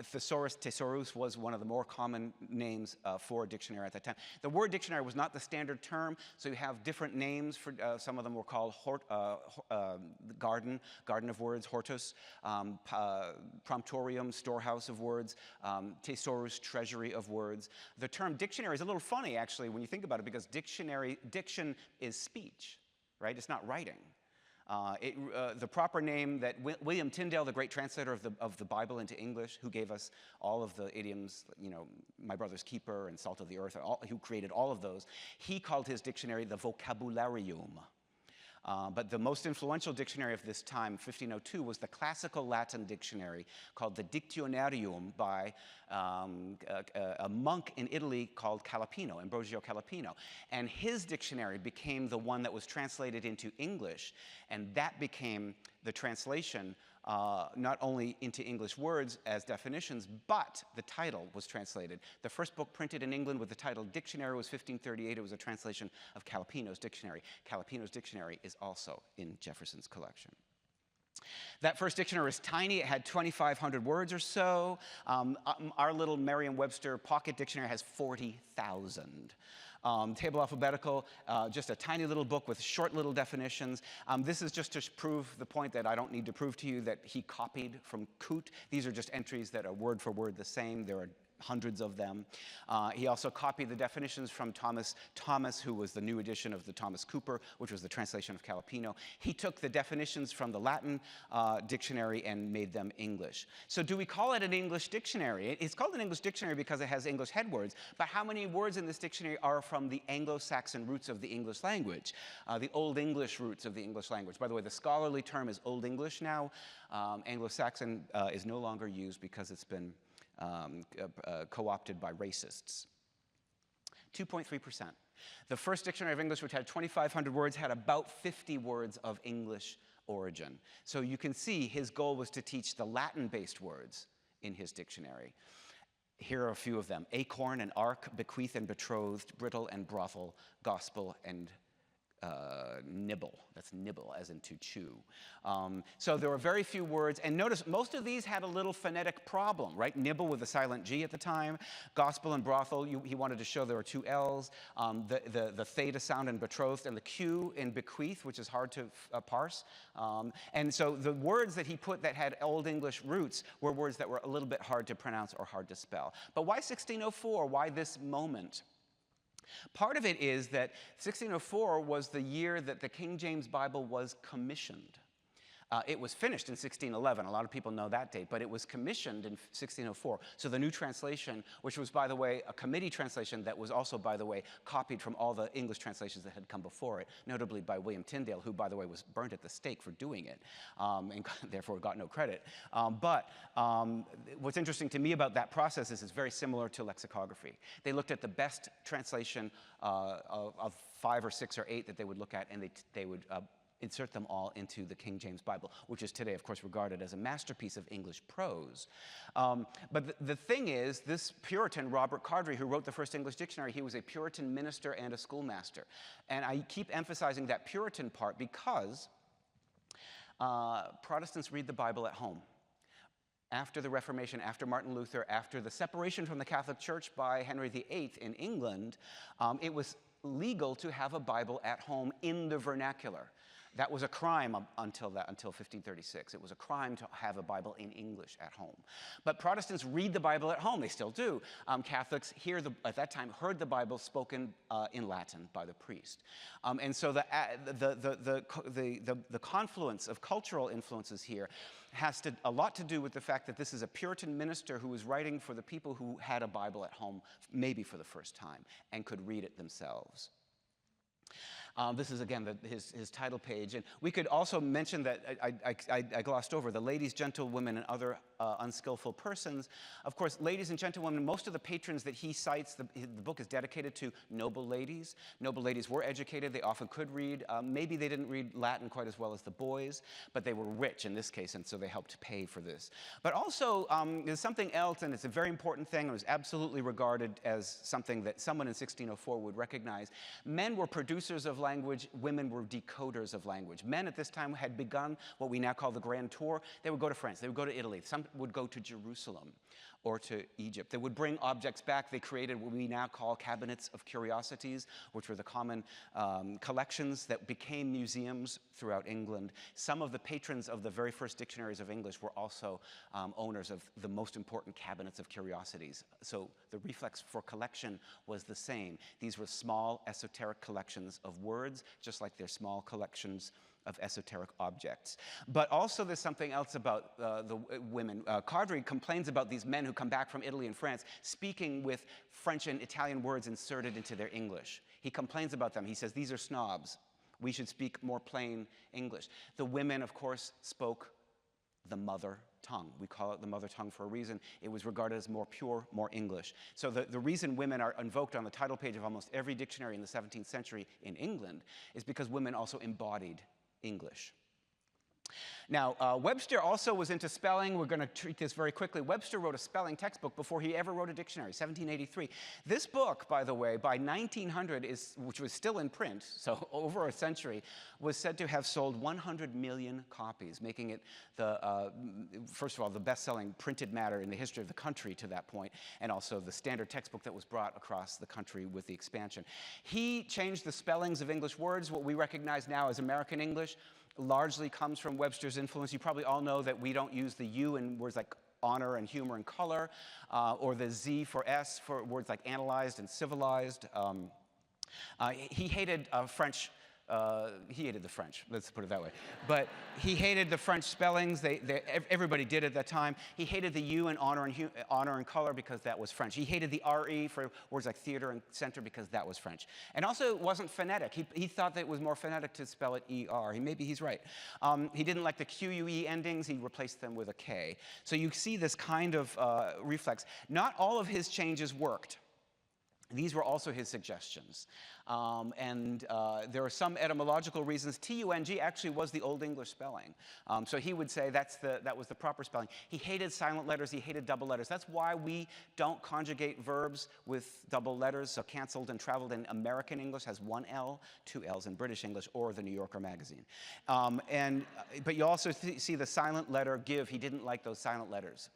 Thesaurus Thesaurus was one of the more common names for a dictionary at that time. The word dictionary was not the standard term, so you have different names for some of them were called garden of words, hortus. Promptorium, storehouse of words, thesaurus, treasury of words. The term dictionary is a little funny, actually, when you think about it, because diction is speech, right? It's not writing. The proper name that William Tyndale, the great translator of the Bible into English, who gave us all of the idioms, you know, my brother's keeper and salt of the earth, who created all of those, he called his dictionary the vocabularium. But the most influential dictionary of this time, 1502, was the classical Latin dictionary called the Dictionarium by a monk in Italy called Calapino, Ambrosio Calapino. And his dictionary became the one that was translated into English, and that became the translation not only into English words as definitions, but the title was translated. The first book printed in England with the title Dictionary was 1538. It was a translation of Calapino's dictionary. Calapino's dictionary is also in Jefferson's collection. That first dictionary was tiny. It had 2,500 words or so. Our little Merriam-Webster pocket dictionary has 40,000. Table alphabetical, just a tiny little book with short little definitions. This is just to prove the point that I don't need to prove to you that he copied from Coote. These are just entries that are word for word the same. There are hundreds of them. He also copied the definitions from Thomas, who was the new edition of the Thomas Cooper, which was the translation of Calipino. He took the definitions from the Latin dictionary and made them English. So do we call it an English dictionary? It's called an English dictionary because it has English headwords, but how many words in this dictionary are from the Anglo-Saxon roots of the English language, the Old English roots of the English language? By the way, the scholarly term is Old English now. Anglo-Saxon is no longer used because it's been co-opted by racists. 2.3%. The first dictionary of English, which had 2,500 words, had about 50 words of English origin. So you can see his goal was to teach the Latin-based words in his dictionary. Here are a few of them: acorn and ark, bequeath and betrothed, brittle and brothel, gospel and nibble. That's nibble, as in to chew. So there were very few words, and notice most of these had a little phonetic problem, right? Nibble with a silent G at the time. Gospel and brothel, he wanted to show there were two L's. The theta sound in betrothed, and the Q in bequeath, which is hard to parse. And so the words that he put that had Old English roots were words that were a little bit hard to pronounce or hard to spell. But why 1604? Why this moment? Part of it is that 1604 was the year that the King James Bible was commissioned. It was finished in 1611. A lot of people know that date, but it was commissioned in 1604. So the new translation, which was, by the way, a committee translation that was also, by the way, copied from all the English translations that had come before it, notably by William Tyndale, who, by the way, was burnt at the stake for doing it, and therefore got no credit. But what's interesting to me about that process is it's very similar to lexicography. They looked at the best translation of 5 or 6 or 8 that they would look at, and they would insert them all into the King James Bible, which is today, of course, regarded as a masterpiece of English prose. But the thing is, this Puritan, Robert Cowdrey, who wrote the first English dictionary, he was a Puritan minister and a schoolmaster. And I keep emphasizing that Puritan part because Protestants read the Bible at home. After the Reformation, after Martin Luther, after the separation from the Catholic Church by Henry VIII in England, it was legal to have a Bible at home in the vernacular. That was a crime until 1536. It was a crime to have a Bible in English at home. But Protestants read the Bible at home. They still do. Catholics at that time heard the Bible spoken in Latin by the priest. And so the confluence of cultural influences here has a lot to do with the fact that this is a Puritan minister who was writing for the people who had a Bible at home, maybe for the first time, and could read it themselves. This is, again, his title page. And we could also mention that I glossed over the ladies, gentlewomen, and other unskillful persons. Of course, ladies and gentlewomen, most of the patrons that he cites, the book is dedicated to noble ladies. Noble ladies were educated. They often could read. Maybe they didn't read Latin quite as well as the boys, but they were rich in this case, and so they helped pay for this. But also, there's something else, and it's a very important thing. It was absolutely regarded as something that someone in 1604 would recognize. Men were producers of language. Women were decoders of language. Men at this time had begun what we now call the Grand Tour. They would go to France. They would go to Italy. Some would go to Jerusalem or to Egypt. They would bring objects back. They created what we now call cabinets of curiosities, which were the common collections that became museums throughout England. Some of the patrons of the very first dictionaries of English were also owners of the most important cabinets of curiosities. So the reflex for collection was the same. These were small esoteric collections of words, just like they're small collections of esoteric objects. But also there's something else about the women. Cowdrey complains about these men who come back from Italy and France speaking with French and Italian words inserted into their English. He complains about them. He says, these are snobs. We should speak more plain English. The women, of course, spoke the mother tongue. We call it the mother tongue for a reason. It was regarded as more pure, more English. So the reason women are invoked on the title page of almost every dictionary in the 17th century in England is because women also embodied English. Now, Webster also was into spelling. We're going to treat this very quickly. Webster wrote a spelling textbook before he ever wrote a dictionary, 1783. This book, by the way, by 1900, which was still in print, so over a century, was said to have sold 100 million copies, making it, first of all, the best-selling printed matter in the history of the country to that point, and also the standard textbook that was brought across the country with the expansion. He changed the spellings of English words. What we recognize now as American English largely comes from Webster's influence. You probably all know that we don't use the U in words like honor and humor and color, or the Z for S for words like analyzed and civilized. He hated French. He hated the French, let's put it that way. But he hated the French spellings. Everybody did at that time. He hated the U in honor and color because that was French. He hated the RE for words like theater and center because that was French. And also it wasn't phonetic. He thought that it was more phonetic to spell it ER. Maybe he's right. He didn't like the QUE endings. He replaced them with a K. So you see this kind of reflex. Not all of his changes worked. These were also his suggestions. There are some etymological reasons. TUNG actually was the Old English spelling. So he would say that was the proper spelling. He hated silent letters. He hated double letters. That's why we don't conjugate verbs with double letters. So canceled and traveled in American English has one L, two L's in British English, or the New Yorker magazine. But you also see the silent letter give. He didn't like those silent letters.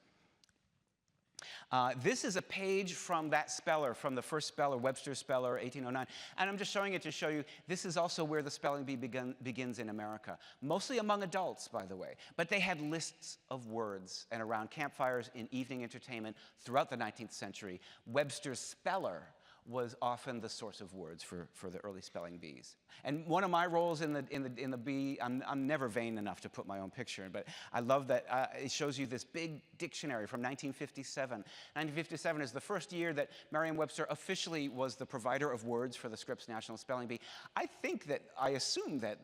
This is a page from that speller, from the first speller, Webster's speller, 1809. And I'm just showing it to show you, this is also where the spelling bee begins in America. Mostly among adults, by the way. But they had lists of words, and around campfires in evening entertainment throughout the 19th century, Webster's speller was often the source of words for the early spelling bees. And one of my roles in the bee, I'm never vain enough to put my own picture in, but I love that it shows you this big dictionary from 1957. 1957 is the first year that Merriam-Webster officially was the provider of words for the Scripps National Spelling Bee. I assume that,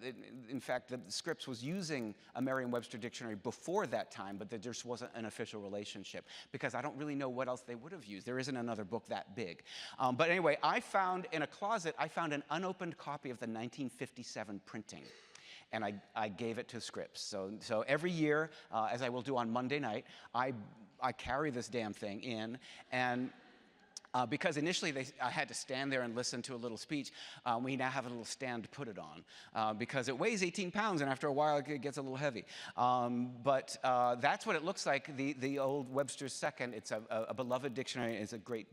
in fact, that Scripps was using a Merriam-Webster dictionary before that time, but there just wasn't an official relationship, because I don't really know what else they would have used. There isn't another book that big. But anyway, I found in a closet, an unopened copy of the 1957 printing. And I gave it to Scripps. So every year, as I will do on Monday night, I carry this damn thing in, and because initially I had to stand there and listen to a little speech. We now have a little stand to put it on because it weighs 18 pounds, and after a while it gets a little heavy. But that's what it looks like, the old Webster's Second. It's a beloved dictionary. It's a great,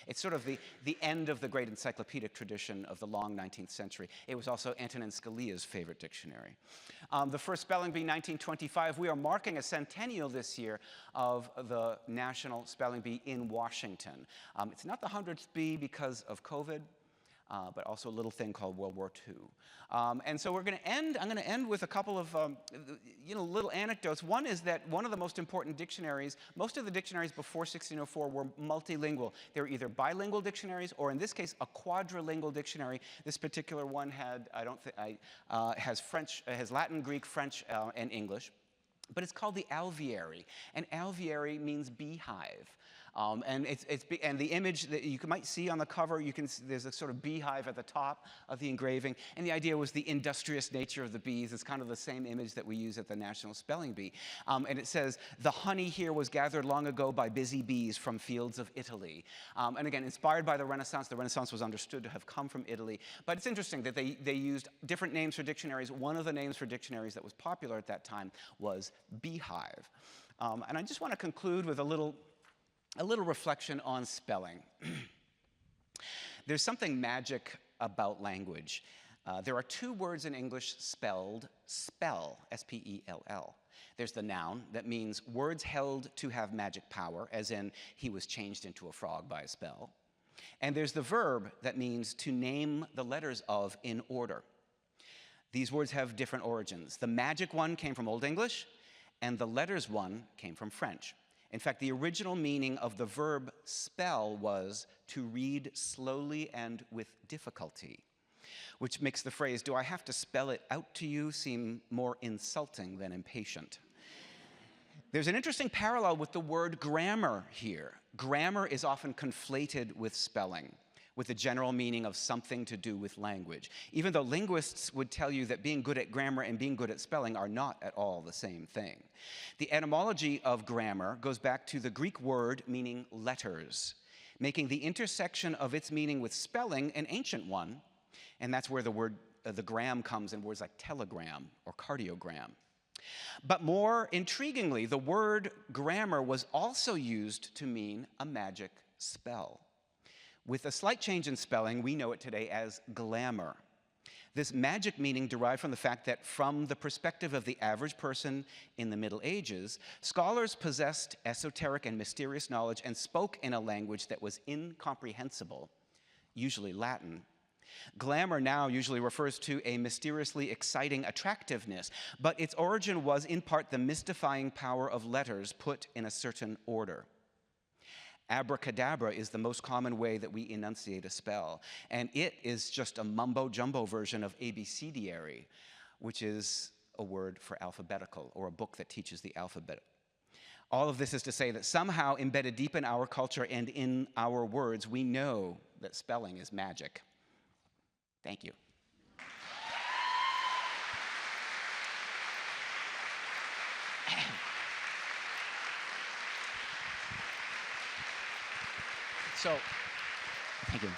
it's sort of the end of the great encyclopedic tradition of the long 19th century. It was also Antonin Scalia's favorite dictionary. The first spelling bee, 1925. We are marking a centennial this year of the National Spelling Bee in Washington. It's not the 100th bee because of COVID, but also a little thing called World War II. And so I'm going to end with a couple of little anecdotes. One is that one of the most important dictionaries, most of the dictionaries before 1604 were multilingual. They were either bilingual dictionaries or, in this case, a quadrilingual dictionary. This particular one has French, has Latin, Greek, French, and English. But it's called the alveary, and alveary means beehive. And the image that you might see on the cover, there's a sort of beehive at the top of the engraving, and the idea was the industrious nature of the bees. It's kind of the same image that we use at the National Spelling Bee. And it says, the honey here was gathered long ago by busy bees from fields of Italy. And again, inspired by the Renaissance was understood to have come from Italy. But it's interesting that they used different names for dictionaries. One of the names for dictionaries that was popular at that time was beehive. And I just want to conclude with a little reflection on spelling. There's something magic about language. There are two words in English spelled spell, S-P-E-L-L. There's the noun that means words held to have magic power, as in he was changed into a frog by a spell. And there's the verb that means to name the letters of in order. These words have different origins. The magic one came from Old English, and the letters one came from French. In fact, the original meaning of the verb spell was to read slowly and with difficulty, which makes the phrase, "Do I have to spell it out to you?" seem more insulting than impatient. There's an interesting parallel with the word grammar here. Grammar is often conflated with spelling, with the general meaning of something to do with language, even though linguists would tell you that being good at grammar and being good at spelling are not at all the same thing. The etymology of grammar goes back to the Greek word meaning letters, making the intersection of its meaning with spelling an ancient one, and that's where the word, the gram comes in words like telegram or cardiogram. But more intriguingly, the word grammar was also used to mean a magic spell. With a slight change in spelling, we know it today as glamour. This magic meaning derived from the fact that from the perspective of the average person in the Middle Ages, scholars possessed esoteric and mysterious knowledge and spoke in a language that was incomprehensible, usually Latin. Glamour now usually refers to a mysteriously exciting attractiveness, but its origin was in part the mystifying power of letters put in a certain order. Abracadabra is the most common way that we enunciate a spell, and it is just a mumbo-jumbo version of abecediary, which is a word for alphabetical, or a book that teaches the alphabet. All of this is to say that somehow embedded deep in our culture and in our words, we know that spelling is magic. Thank you. So, thank you.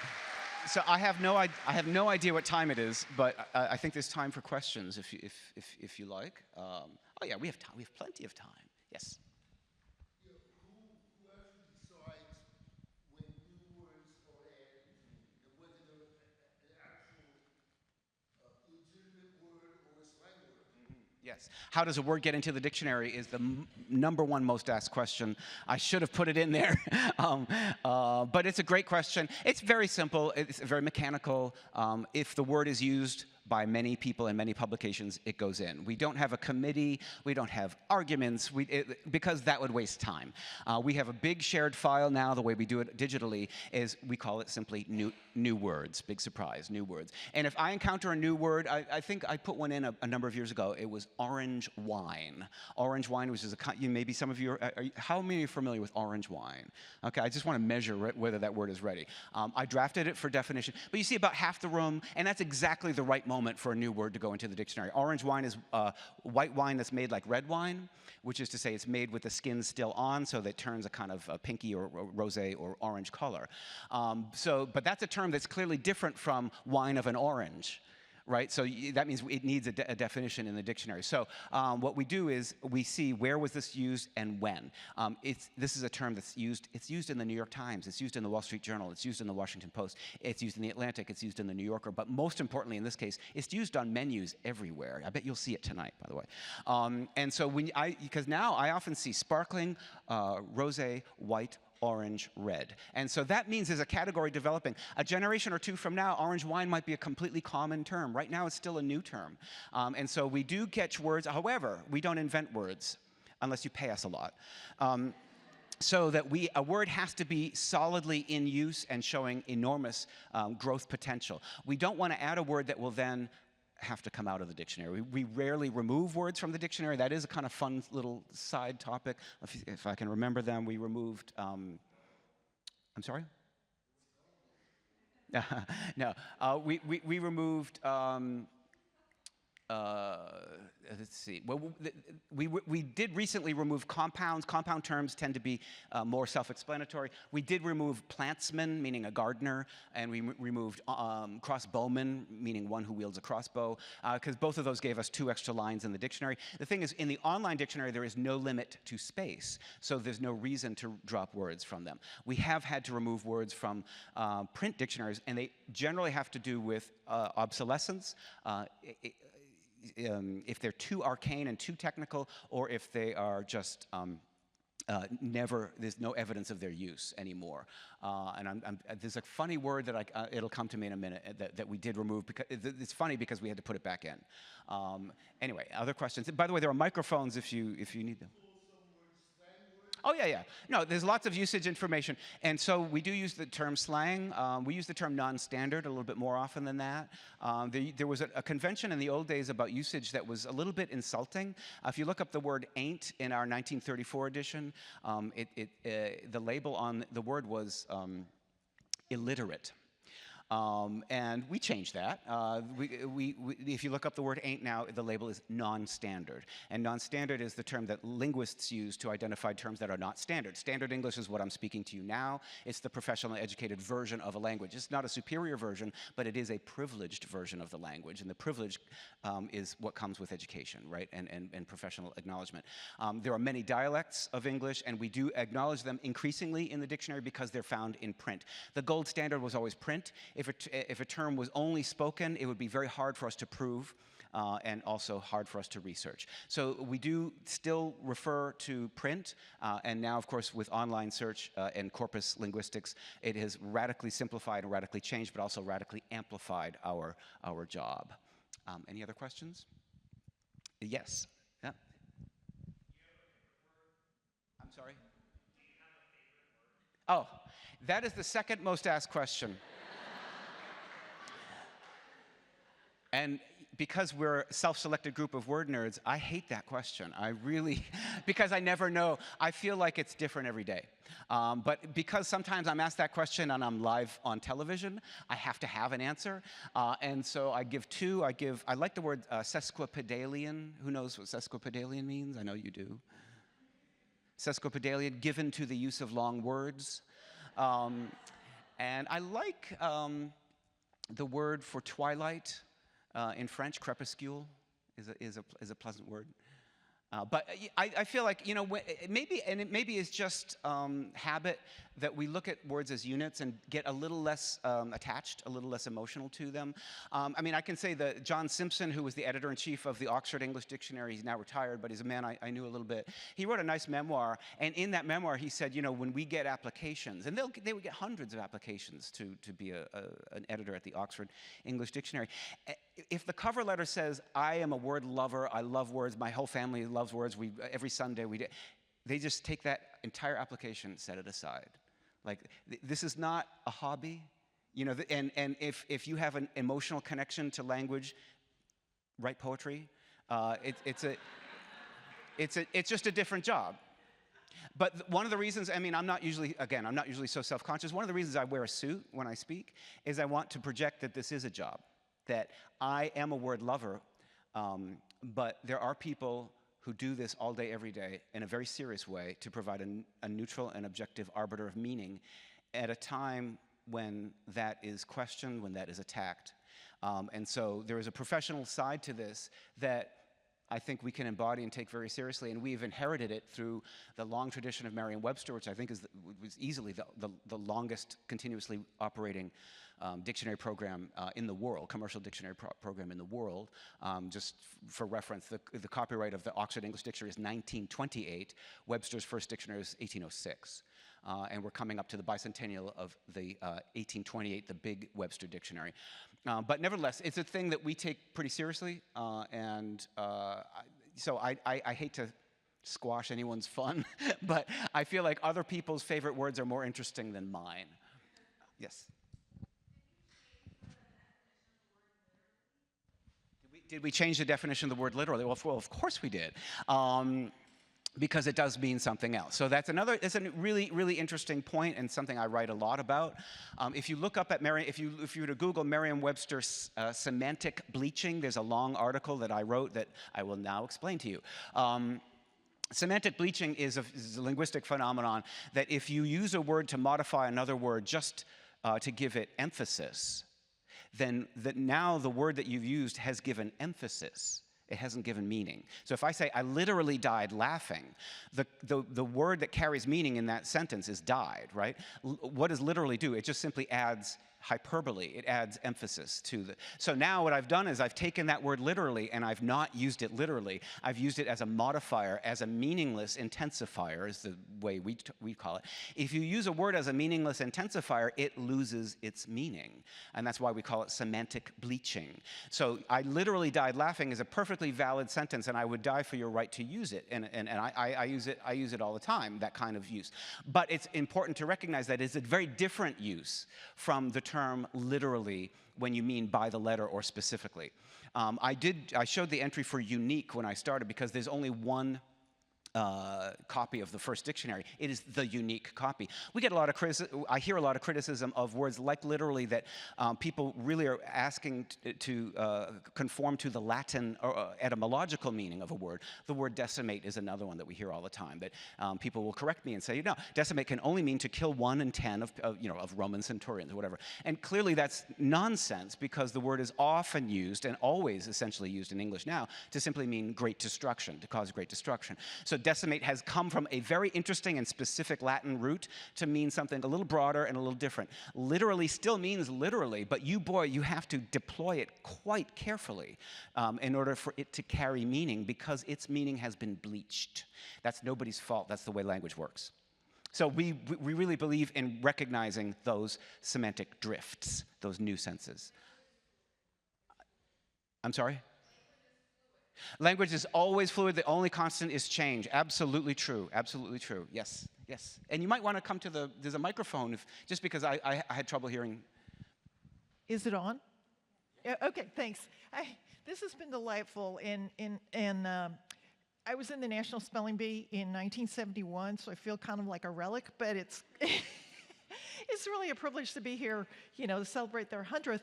So I have no idea what time it is, but I think there's time for questions if you like. Oh yeah, we have time. We have plenty of time. Yes. Yeah, who actually decides when new words are added to whether they're an actual legitimate word or a slang word? Yes. How does a word get into the dictionary is the number one most asked question. I should have put it in there. But it's a great question. It's very simple. It's very mechanical. If the word is used by many people in many publications, it goes in. We don't have a committee. We don't have arguments because that would waste time. We have a big shared file now. The way we do it digitally is we call it simply new words. Big surprise, new words. And if I encounter a new word, I think I put one in a number of years ago. It was orange wine. Orange wine, which is maybe some of you how many are familiar with orange wine? Okay, I just want to measure whether that word is ready. I drafted it for definition, but you see about half the room, and that's exactly the right moment for a new word to go into the dictionary. Orange wine is white wine that's made like red wine, which is to say it's made with the skin still on, so that it turns a kind of a pinky or rosé or orange color. But that's a term that's clearly different from wine of an orange. Right, so that means it needs a definition in the dictionary. So what we do is we see where was this used and when. This is a term that's used. It's used in the New York Times. It's used in the Wall Street Journal. It's used in the Washington Post. It's used in the Atlantic. It's used in the New Yorker. But most importantly, in this case, it's used on menus everywhere. I bet you'll see it tonight, by the way. And so because now I often see sparkling, rosé, white, orange, red. And so that means there's a category developing. A generation or two from now, orange wine might be a completely common term. Right now, it's still a new term. And so we do catch words. However, we don't invent words unless you pay us a lot. So that a word has to be solidly in use and showing enormous growth potential. We don't want to add a word that will then have to come out of the dictionary. We rarely remove words from the dictionary. That is a kind of fun little side topic. If I can remember them, we removed, I'm sorry? No, we removed, let's see. Well, we did recently remove compounds. Compound terms tend to be more self-explanatory. We did remove plantsman, meaning a gardener, and we removed crossbowman, meaning one who wields a crossbow, because both of those gave us 2 extra lines in the dictionary. The thing is, in the online dictionary, there is no limit to space, so there's no reason to drop words from them. We have had to remove words from print dictionaries, and they generally have to do with obsolescence, if they're too arcane and too technical, or if they are just there's no evidence of their use anymore. There's a funny word that it'll come to me in a minute that we did remove because it's funny because we had to put it back in. Anyway, other questions? By the way, there are microphones if you need them. Oh, yeah. No, there's lots of usage information. And so we do use the term slang. We use the term non-standard a little bit more often than that. There was a convention in the old days about usage that was a little bit insulting. If you look up the word ain't in our 1934 edition, the label on the word was illiterate. And we changed that. If you look up the word ain't now, the label is non-standard. And non-standard is the term that linguists use to identify terms that are not standard. Standard English is what I'm speaking to you now. It's the professionally educated version of a language. It's not a superior version, but it is a privileged version of the language. And the privilege is what comes with education, right, and professional acknowledgement. There are many dialects of English, and we do acknowledge them increasingly in the dictionary because they're found in print. The gold standard was always print. if a term was only spoken, it would be very hard for us to prove. And also hard for us to research. So we do still refer to print, and now, of course, with online search and corpus linguistics, it has radically simplified and radically changed, but also radically amplified our job. Any other questions? Yes. Yeah. I'm sorry? Oh, that is the second most asked question. And because we're a self-selected group of word nerds, I hate that question. I really, because I never know. I feel like it's different every day. But because sometimes I'm asked that question and I'm live on television, I have to have an answer. And so I give two. I like the word sesquipedalian. Who knows what sesquipedalian means? I know you do. Sesquipedalian, given to the use of long words. And I like the word for twilight. In French, crépuscule is a pleasant word. But I feel like, you know, maybe it's just habit that we look at words as units and get a little less attached, a little less emotional to them. I mean, I can say that John Simpson, who was the editor-in-chief of the Oxford English Dictionary, he's now retired, but he's a man I knew a little bit. He wrote a nice memoir, and in that memoir he said, you know, when we get applications, and they would get hundreds of applications to be an editor at the Oxford English Dictionary. If the cover letter says, I am a word lover, I love words, my whole family loves words, every Sunday we do, they just take that entire application and set it aside. Like, this is not a hobby, you know, and if you have an emotional connection to language, write poetry. It's just a different job. But one of the reasons, I mean, I'm not usually so self-conscious. One of the reasons I wear a suit when I speak is I want to project that this is a job, that I am a word lover, but there are people who do this all day, every day, in a very serious way to provide a neutral and objective arbiter of meaning at a time when that is questioned, when that is attacked. And so there is a professional side to this that I think we can embody and take very seriously, and we've inherited it through the long tradition of Merriam-Webster, which I think was easily the longest continuously operating dictionary program in the world, commercial dictionary program in the world. Just for reference, the copyright of the Oxford English Dictionary is 1928. Webster's first dictionary is 1806. And we're coming up to the bicentennial of the 1828, the big Webster Dictionary. But nevertheless, it's a thing that we take pretty seriously, so I hate to squash anyone's fun, but I feel like other people's favorite words are more interesting than mine. Yes? Did we change the definition of the word literally? Well, of course we did. Because it does mean something else. So it's a really, really interesting point and something I write a lot about. If you look up at if you were to Google Merriam-Webster semantic bleaching, there's a long article that I wrote that I will now explain to you. Semantic bleaching is a linguistic phenomenon that if you use a word to modify another word just to give it emphasis, then now the word that you've used has given emphasis. It hasn't given meaning. So if I say, I literally died laughing, the word that carries meaning in that sentence is died, right? What does literally do? It just simply adds hyperbole. It adds emphasis to the... So now what I've done is I've taken that word literally and I've not used it literally. I've used it as a modifier, as a meaningless intensifier is the way we call it. If you use a word as a meaningless intensifier, it loses its meaning. And that's why we call it semantic bleaching. So I literally died laughing is a perfectly valid sentence, and I would die for your right to use it. And I use it all the time, that kind of use. But it's important to recognize that it's a very different use from the term literally when you mean by the letter or specifically. I showed the entry for unique when I started because there's only one copy of the first dictionary. It is the unique copy. We get a lot of I hear a lot of criticism of words like literally that people really are asking to conform to the Latin etymological meaning of a word. The word decimate is another one that we hear all the time, that people will correct me and say, no, decimate can only mean to kill 1 in 10 of Roman centurions or whatever. And clearly that's nonsense, because the word is often used and always essentially used in English now to simply mean great destruction, to cause great destruction. So decimate has come from a very interesting and specific Latin root to mean something a little broader and a little different. Literally still means literally, but you have to deploy it quite carefully in order for it to carry meaning, because its meaning has been bleached. That's nobody's fault. That's the way language works. So we really believe in recognizing those semantic drifts, those new senses. I'm sorry? Language is always fluid. The only constant is change. Absolutely true. Absolutely true. Yes. Yes. And you might want to come to there's a microphone, just because I had trouble hearing. Is it on? Yeah, okay, thanks. This has been delightful. I was in the National Spelling Bee in 1971, so I feel kind of like a relic, but it's it's really a privilege to be here, to celebrate their 100th.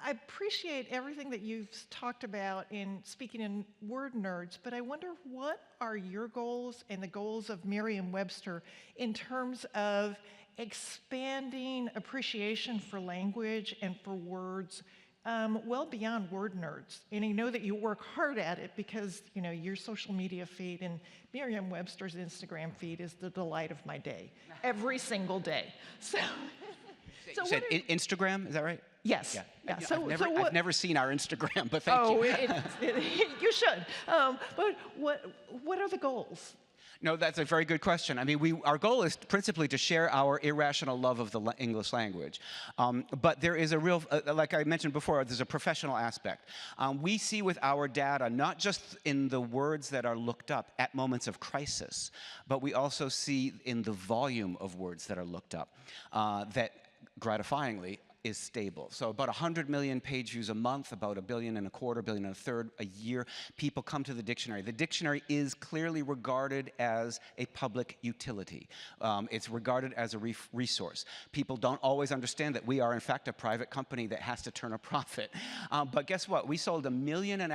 I appreciate everything that you've talked about in speaking in Word Nerds, but I wonder, what are your goals and the goals of Merriam-Webster in terms of expanding appreciation for language and for words well beyond Word Nerds? And I know that you work hard at it, because your social media feed and Merriam-Webster's Instagram feed is the delight of my day, every single day. So, you said Instagram, is that right? Yes. Yeah. So I've never seen our Instagram, but thank you. You should. But what are the goals? No, that's a very good question. I mean, our goal is principally to share our irrational love of the English language. But there is a real, like I mentioned before, there's a professional aspect. We see with our data, not just in the words that are looked up at moments of crisis, but we also see in the volume of words that are looked up that, gratifyingly, is stable. So about 100 million page views a month, about 1.25 billion, 1.3 billion a year. People come to the dictionary. The dictionary is clearly regarded as a public utility. It's regarded as a resource. People don't always understand that we are, in fact, a private company that has to turn a profit. But guess what? We sold 1.5 million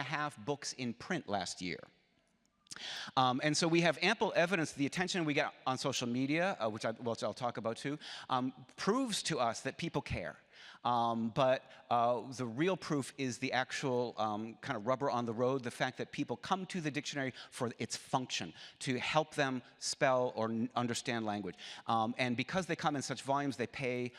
books in print last year. And so we have ample evidence. The attention we get on social media, which I'll talk about too, proves to us that people care. But the real proof is the actual kind of rubber on the road, the fact that people come to the dictionary for its function, to help them spell or understand language. And because they come in such volumes, they pay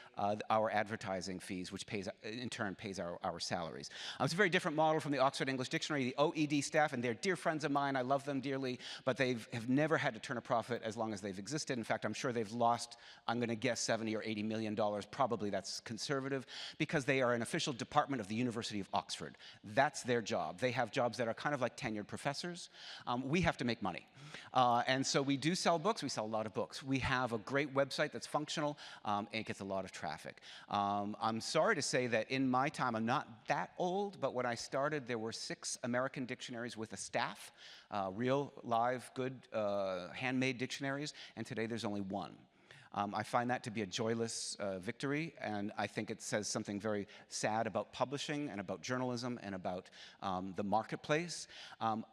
our advertising fees, which in turn pays our salaries. It's a very different model from the Oxford English Dictionary. The OED staff, and they're dear friends of mine, I love them dearly, but they have never had to turn a profit as long as they've existed. In fact, I'm sure they've lost, I'm going to guess, $70 or $80 million. Probably that's conservative, because they are an official department of the University of Oxford. That's their job. They have jobs that are kind of like tenured professors. We have to make money. And so we do sell books. We sell a lot of books. We have a great website that's functional, and it gets a lot of traffic. I'm sorry to say that in my time, I'm not that old, but when I started, there were 6 American dictionaries with a staff, real, live, good, handmade dictionaries, and today there's only 1. I find that to be a joyless victory, and I think it says something very sad about publishing and about journalism and about the marketplace. I'm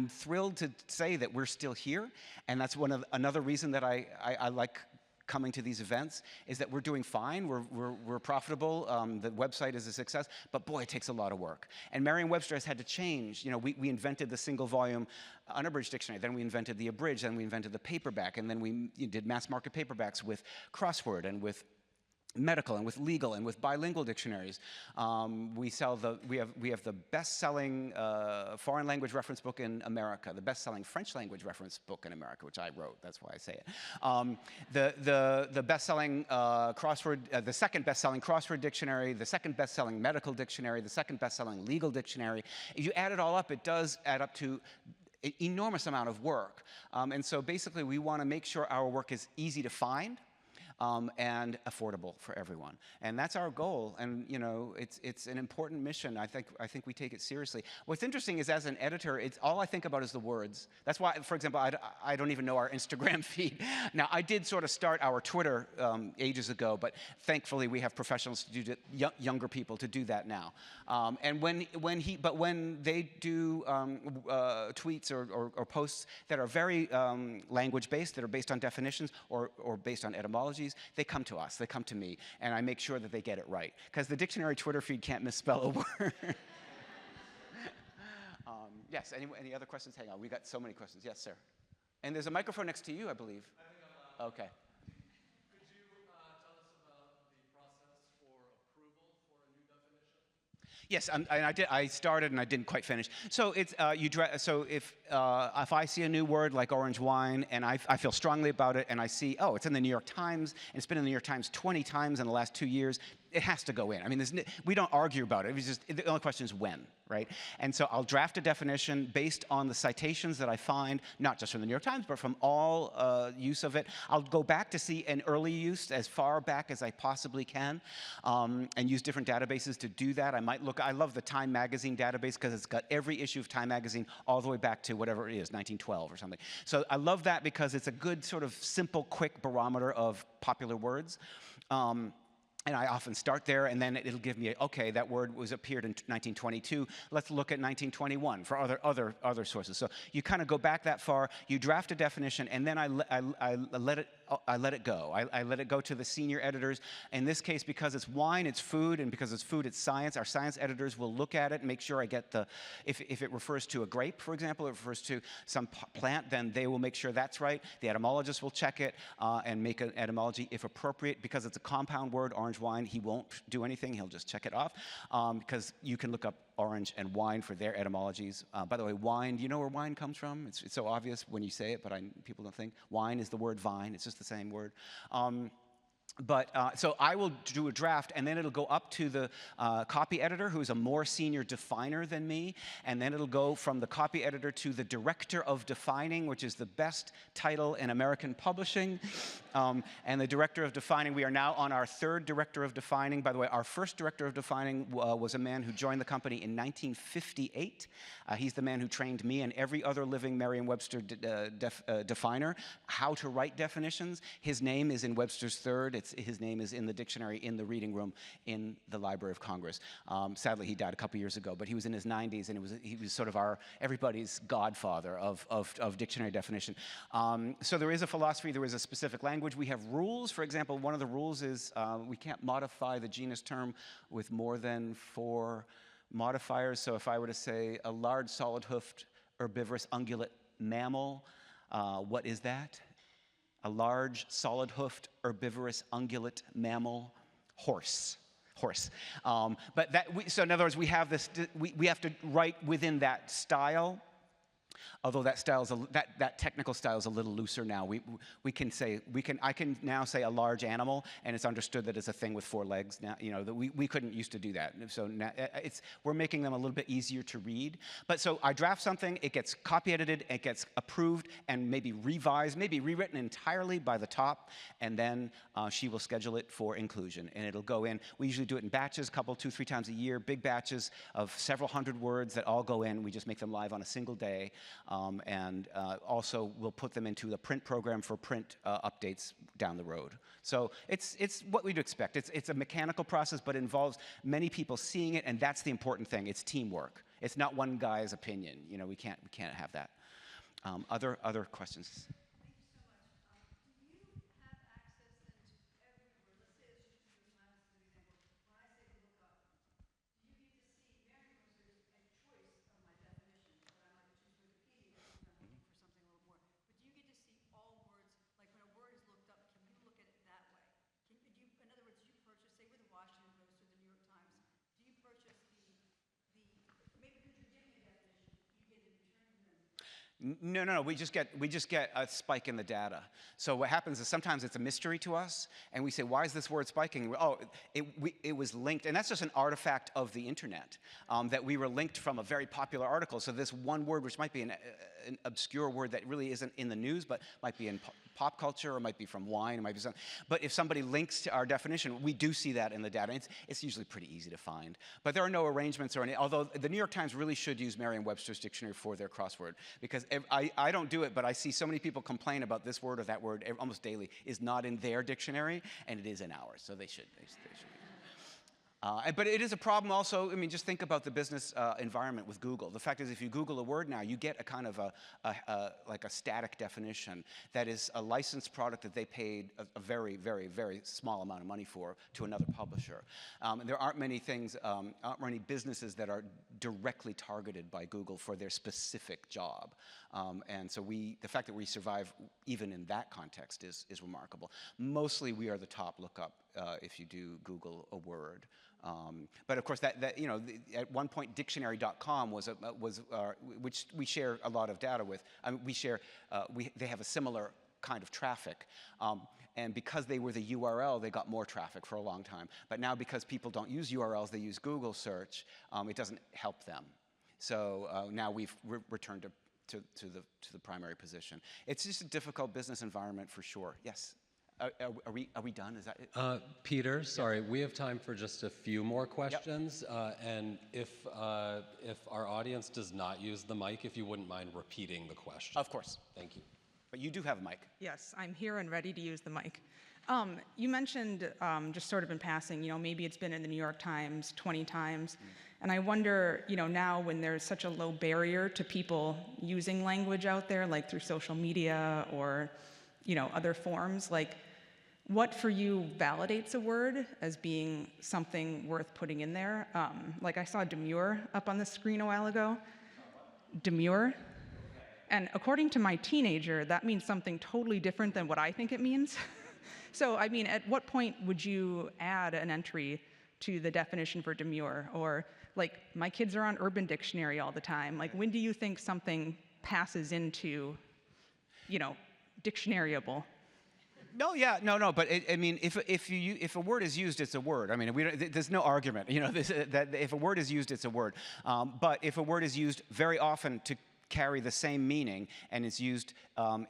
thrilled to say that we're still here, and that's another reason that I like coming to these events, is that we're doing fine, we're profitable, the website is a success, but boy, it takes a lot of work. And Merriam-Webster has had to change. We invented the single volume unabridged dictionary, then we invented the abridged, then we invented the paperback, and then we did mass market paperbacks with crossword and with medical and with legal and with bilingual dictionaries. We have the best-selling foreign language reference book in America, the best-selling French language reference book in America, which I wrote. That's why I say it. The best-selling crossword, the second best-selling crossword dictionary, the second best-selling medical dictionary, the second best-selling legal dictionary. If you add it all up, it does add up to an enormous amount of work. And so basically, we want to make sure our work is easy to find, and affordable for everyone, and that's our goal. And it's an important mission. I think we take it seriously. What's interesting is, as an editor, it's all I think about is the words. That's why, for example, I don't even know our Instagram feed. Now, I did sort of start our Twitter ages ago, but thankfully we have professionals to do younger people to do that now. And when they do tweets or posts that are very language-based, that are based on definitions or based on etymologies, they come to us, they come to me, and I make sure that they get it right. Because the dictionary Twitter feed can't misspell a word. Yes, any other questions? Hang on, we got so many questions. Yes, sir. And there's a microphone next to you, I believe. I think I'm loud. Okay. Could you tell us about the process for approval for a new definition? Yes, I started and I didn't quite finish. So it's so if I see a new word like orange wine and I feel strongly about it and I see, oh, it's in the New York Times and it's been in the New York Times 20 times in the last 2 years, it has to go in. I mean, we don't argue about it. It's just the only question is when, right? And so I'll draft a definition based on the citations that I find, not just from the New York Times, but from all use of it. I'll go back to see an early use as far back as I possibly can, and use different databases to do that. I love the Time Magazine database because it's got every issue of Time Magazine all the way back to whatever it is, 1912 or something. So I love that because it's a good sort of simple, quick barometer of popular words. And I often start there, and then it'll give me, okay, that word appeared in 1922. Let's look at 1921 for other sources. So you kind of go back that far. You draft a definition, and then I let it go. I let it go to the senior editors. In this case, because it's wine, it's food, and because it's food, it's science. Our science editors will look at it and make sure I get if it refers to a grape, for example, it refers to some plant, then they will make sure that's right. The etymologist will check it and make an etymology if appropriate. Because it's a compound word, orange wine, he won't do anything. He'll just check it off because you can look up orange and wine for their etymologies. By the way, wine, do you know where wine comes from? It's so obvious when you say it, but people don't think. Wine is the word vine. It's just the same word. So I will do a draft, and then it'll go up to the copy editor, who's a more senior definer than me, and then it'll go from the copy editor to the director of defining, which is the best title in American publishing. And the director of defining, we are now on our third director of defining. By the way, our first director of defining was a man who joined the company in 1958. He's the man who trained me and every other living Merriam-Webster definer how to write definitions. His name is in Webster's Third. His name is in the dictionary in the reading room in the Library of Congress. Sadly, he died a couple years ago, but he was in his 90s, and he was sort of everybody's godfather of dictionary definition. So there is a philosophy. There is a specific language. We have rules. For example, one of the rules is we can't modify the genus term with more than 4 modifiers. So if I were to say a large solid-hoofed herbivorous ungulate mammal, what is that? A large solid-hoofed herbivorous ungulate mammal, horse. So in other words, we have this. We have to write within that style. Although that technical style is a little looser now. I can now say a large animal, and it's understood that it's a thing with 4 legs. Now, that we couldn't used to do that. So now we're making them a little bit easier to read. But so I draft something, it gets copy edited, it gets approved, and maybe revised, maybe rewritten entirely by the top, and then she will schedule it for inclusion, and it'll go in. We usually do it in batches, 2, 3 times a year, big batches of several hundred words that all go in. We just make them live on a single day. And also we'll put them into the print program for print updates down the road. So it's what we'd expect. It's a mechanical process, but it involves many people seeing it, and that's the important thing. It's teamwork. It's not one guy's opinion. We can't have that. Other questions? No. We just get a spike in the data. So what happens is sometimes it's a mystery to us, and we say, "Why is this word spiking?" Oh, it was linked, and that's just an artifact of the internet that we were linked from a very popular article. So this one word, which might be an obscure word that really isn't in the news, but might be in pop culture, or might be from wine, it might be something. But if somebody links to our definition, we do see that in the data. It's usually pretty easy to find. But there are no arrangements or any, although the New York Times really should use Merriam-Webster's dictionary for their crossword, because I don't do it, but I see so many people complain about this word or that word almost daily is not in their dictionary, and it is in ours, so they should. But it is a problem also. I mean, just think about the business environment with Google. The fact is, if you Google a word now, you get a kind of like a static definition that is a licensed product that they paid a very, very, very small amount of money for to another publisher. And there aren't many businesses that are directly targeted by Google for their specific job. And so the fact that we survive even in that context is remarkable. Mostly we are the top lookup if you do Google a word. But of course, at one point, dictionary.com which we share a lot of data with. I mean, they have a similar kind of traffic. And because they were the URL, they got more traffic for a long time. But now, because people don't use URLs, they use Google search, it doesn't help them. So now we've returned to the primary position. It's just a difficult business environment for sure. Yes. Are we done? Is that it? Peter, sorry, we have time for just a few more questions. Yep. And if our audience does not use the mic, if you wouldn't mind repeating the question. Of course. Thank you. But you do have a mic. Yes, I'm here and ready to use the mic. You mentioned, just sort of in passing, maybe it's been in the New York Times 20 times. And I wonder, now when there's such a low barrier to people using language out there, like through social media or, other forms, like what for you validates a word as being something worth putting in there? Like I saw demure up on the screen a while ago. Demure. And according to my teenager, that means something totally different than what I think it means. So, I mean, at what point would you add an entry to the definition for demure? Or, like, my kids are on Urban Dictionary all the time. Like, when do you think something passes into, dictionaryable? No, yeah, no. But I mean, if a word is used, it's a word. I mean, there's no argument. That if a word is used, it's a word. But if a word is used very often to carry the same meaning and is used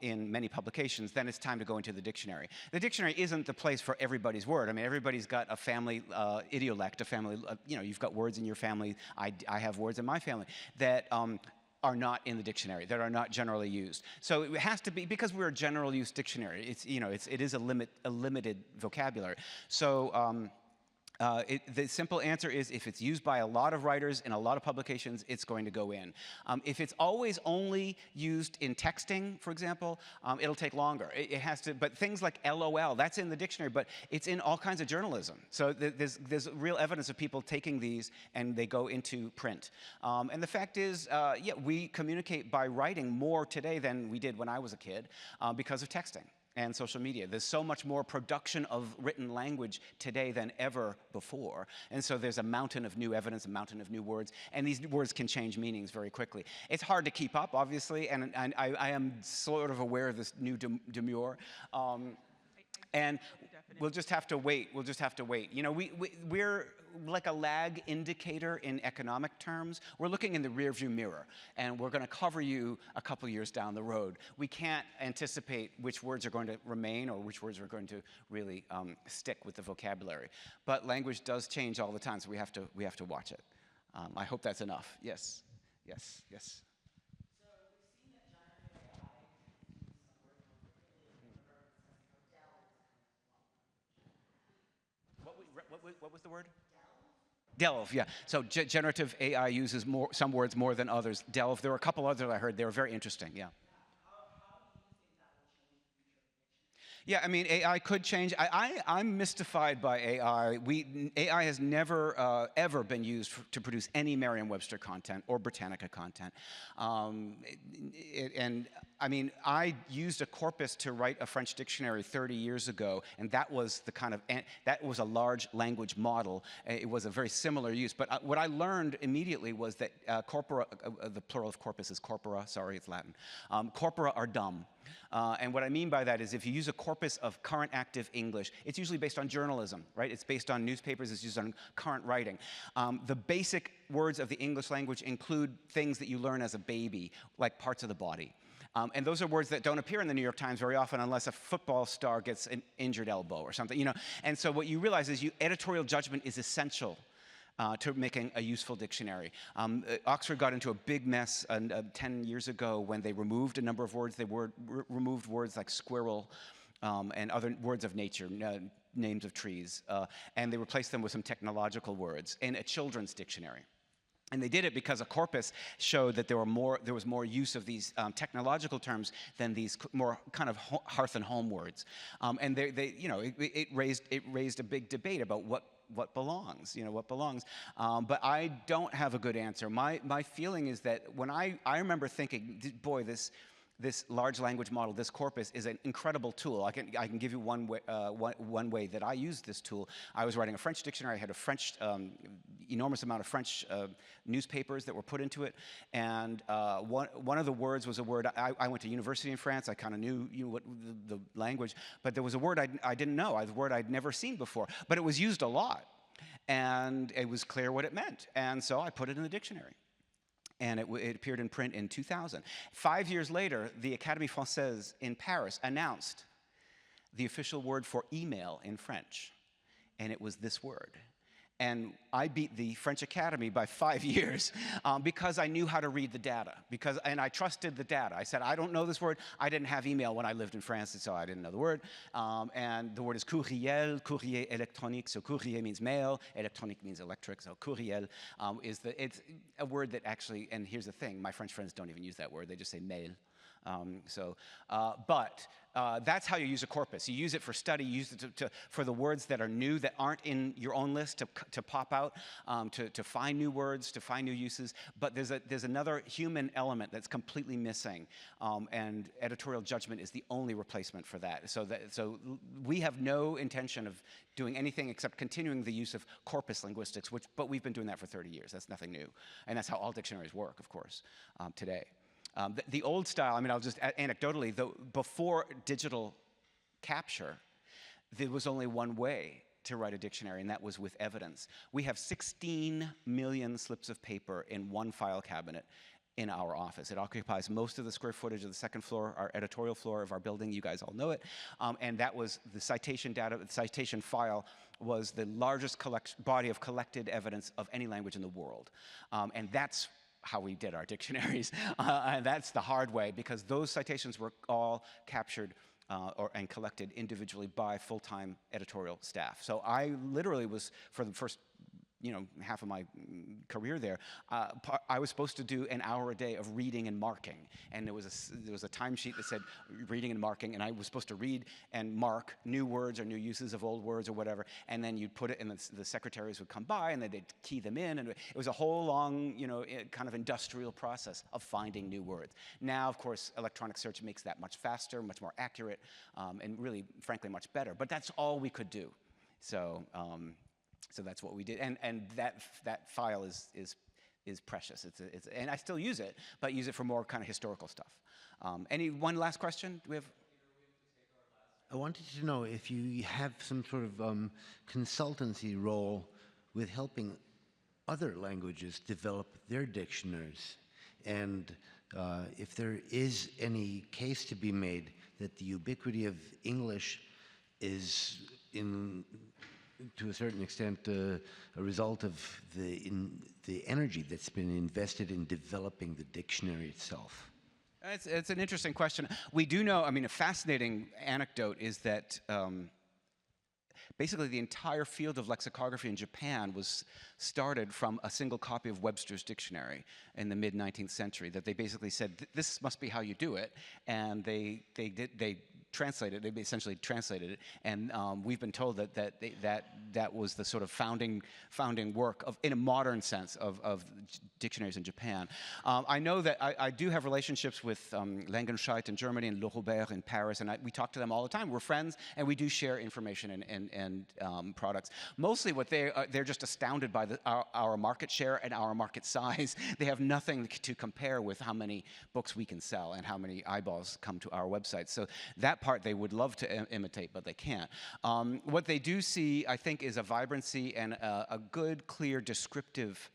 in many publications, then it's time to go into the dictionary. The dictionary isn't the place for everybody's word. I mean, everybody's got a family idiolect, a family, you've got words in your family. I have words in my family that are not in the dictionary, that are not generally used. So it has to be, because we're a general use dictionary, it is a limited vocabulary. So the simple answer is, if it's used by a lot of writers in a lot of publications, it's going to go in. If it's always only used in texting, for example, it'll take longer. It has to, but things like LOL, that's in the dictionary, but it's in all kinds of journalism. So there's real evidence of people taking these and they go into print. And the fact is, we communicate by writing more today than we did when I was a kid because of texting and social media. There's so much more production of written language today than ever before. And so there's a mountain of new evidence, a mountain of new words, and these words can change meanings very quickly. It's hard to keep up, obviously, and I am sort of aware of this new demure. And we'll just have to wait. We'll just have to wait. We're like a lag indicator in economic terms. We're looking in the rearview mirror, and we're going to cover you a couple years down the road. We can't anticipate which words are going to remain or which words are going to really stick with the vocabulary. But language does change all the time, so we have to watch it. I hope that's enough. Yes. What was the word? Delve, yeah. So generative AI uses some words more than others. Delve, there were a couple others I heard. They were very interesting, yeah. Yeah, I mean, AI could change. I'm mystified by AI. AI has never, ever been used to produce any Merriam-Webster content or Britannica content. And I mean, I used a corpus to write a French dictionary 30 years ago, and that was that was a large language model. It was a very similar use. But what I learned immediately was that corpora, the plural of corpus is corpora, sorry, it's Latin. Corpora are dumb. And what I mean by that is, if you use a corpus of current active English, it's usually based on journalism, right? It's based on newspapers, it's used on current writing. The basic words of the English language include things that you learn as a baby, like parts of the body. And those are words that don't appear in the New York Times very often unless a football star gets an injured elbow or something, And so what you realize is editorial judgment is essential to making a useful dictionary. Oxford got into a big mess 10 years ago when they removed a number of words. They removed words like squirrel and other words of nature, names of trees, and they replaced them with some technological words in a children's dictionary. And they did it because a corpus showed that there was more use of these technological terms than these more kind of hearth and home words. And it raised a big debate about what belongs, what belongs. But I don't have a good answer. My feeling is that when I remember thinking, boy, this large language model, this corpus, is an incredible tool. I can give you one way that I used this tool. I was writing a French dictionary. I had a French, enormous amount of French newspapers that were put into it. And one of the words was a word, I went to university in France. I kind of knew what the language, but there was a word I didn't know, a word I'd never seen before. But it was used a lot. And it was clear what it meant. And so I put it in the dictionary. And it appeared in print in 2000. 5 years later, the Académie Française in Paris announced the official word for email in French, and it was this word. And I beat the French Academy by 5 years because I knew how to read the data, and I trusted the data. I said, I don't know this word. I didn't have email when I lived in France, so I didn't know the word. And the word is courriel, courrier électronique. So courrier means mail, électronique means electric. So courriel it's a word that actually, and here's the thing, my French friends don't even use that word. They just say mail. But that's how you use a corpus. You use it for study. You use it for the words that are new, that aren't in your own list, to pop out, to find new words, to find new uses. But there's another human element that's completely missing, and editorial judgment is the only replacement for that. So we have no intention of doing anything except continuing the use of corpus linguistics, but we've been doing that for 30 years. That's nothing new. And that's how all dictionaries work, of course, today. The old style, I'll just anecdotally, before digital capture, there was only one way to write a dictionary, and that was with evidence. We have 16 million slips of paper in one file cabinet in our office. It occupies most of the square footage of the second floor, our editorial floor of our building. You guys all know it. And that was the citation data, the citation file was the largest body of collected evidence of any language in the world. And that's how we did our dictionaries. And that's the hard way, because those citations were all captured and collected individually by full-time editorial staff. So I literally was, for the first half of my career there, I was supposed to do an hour a day of reading and marking. And there was a timesheet that said reading and marking, and I was supposed to read and mark new words or new uses of old words or whatever, and then you'd put it, and the secretaries would come by, and they'd key them in, and it was a whole long, kind of industrial process of finding new words. Now, of course, electronic search makes that much faster, much more accurate, and really, frankly, much better. But that's all we could do. So that's what we did, and that file is precious. And I still use it, but use it for more kind of historical stuff. One last question? Do we have? I wanted to know if you have some sort of consultancy role with helping other languages develop their dictionaries, and if there is any case to be made that the ubiquity of English is to a certain extent, a result of the energy that's been invested in developing the dictionary itself. It's an interesting question. We do know, a fascinating anecdote is that basically the entire field of lexicography in Japan was started from a single copy of Webster's dictionary in the mid-19th century, that they basically said, this must be how you do it, and they translated. They essentially translated it, and we've been told that was the sort of founding work in a modern sense of dictionaries in Japan. I know that I do have relationships with Langenscheidt in Germany and Le Robert in Paris, and we talk to them all the time. We're friends, and we do share information and products. Mostly, what they're just astounded by our market share and our market size. They have nothing to compare with how many books we can sell and how many eyeballs come to our website. So that part they would love to imitate, but they can't. What they do see, I think, is a vibrancy and a good, clear, descriptive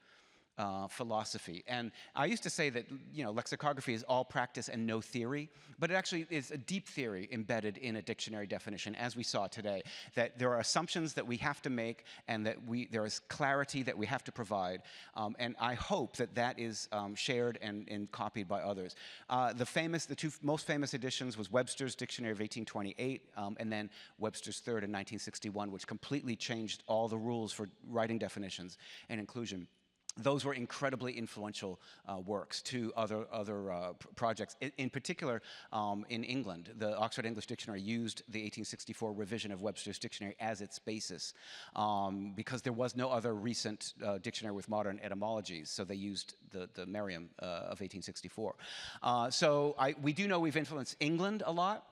philosophy. And I used to say that lexicography is all practice and no theory, but it actually is a deep theory embedded in a dictionary definition, as we saw today, that there are assumptions that we have to make, and that there is clarity that we have to provide, and I hope that is shared and copied by others. The two most famous editions was Webster's Dictionary of 1828, and then Webster's Third in 1961, which completely changed all the rules for writing definitions and inclusion. those were incredibly influential works to other projects. In particular, in England, the Oxford English Dictionary used the 1864 revision of Webster's dictionary as its basis because there was no other recent dictionary with modern etymologies, so they used the Merriam of 1864. We do know we've influenced England a lot.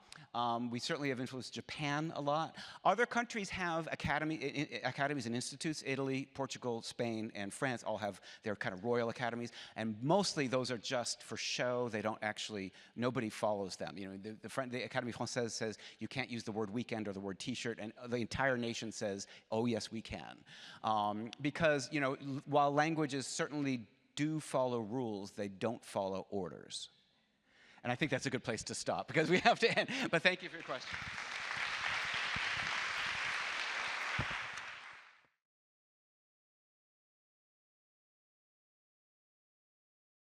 We certainly have influenced Japan a lot. Other countries have academies and institutes. Italy, Portugal, Spain, and France all have their kind of royal academies, and mostly those are just for show. They don't actually, nobody follows them. You know, the Académie Française says you can't use the word weekend or the word t-shirt, and the entire nation says, oh yes, we can. Because, you know, while languages certainly do follow rules, they don't follow orders. And I think that's a good place to stop because we have to end. But thank you for your question.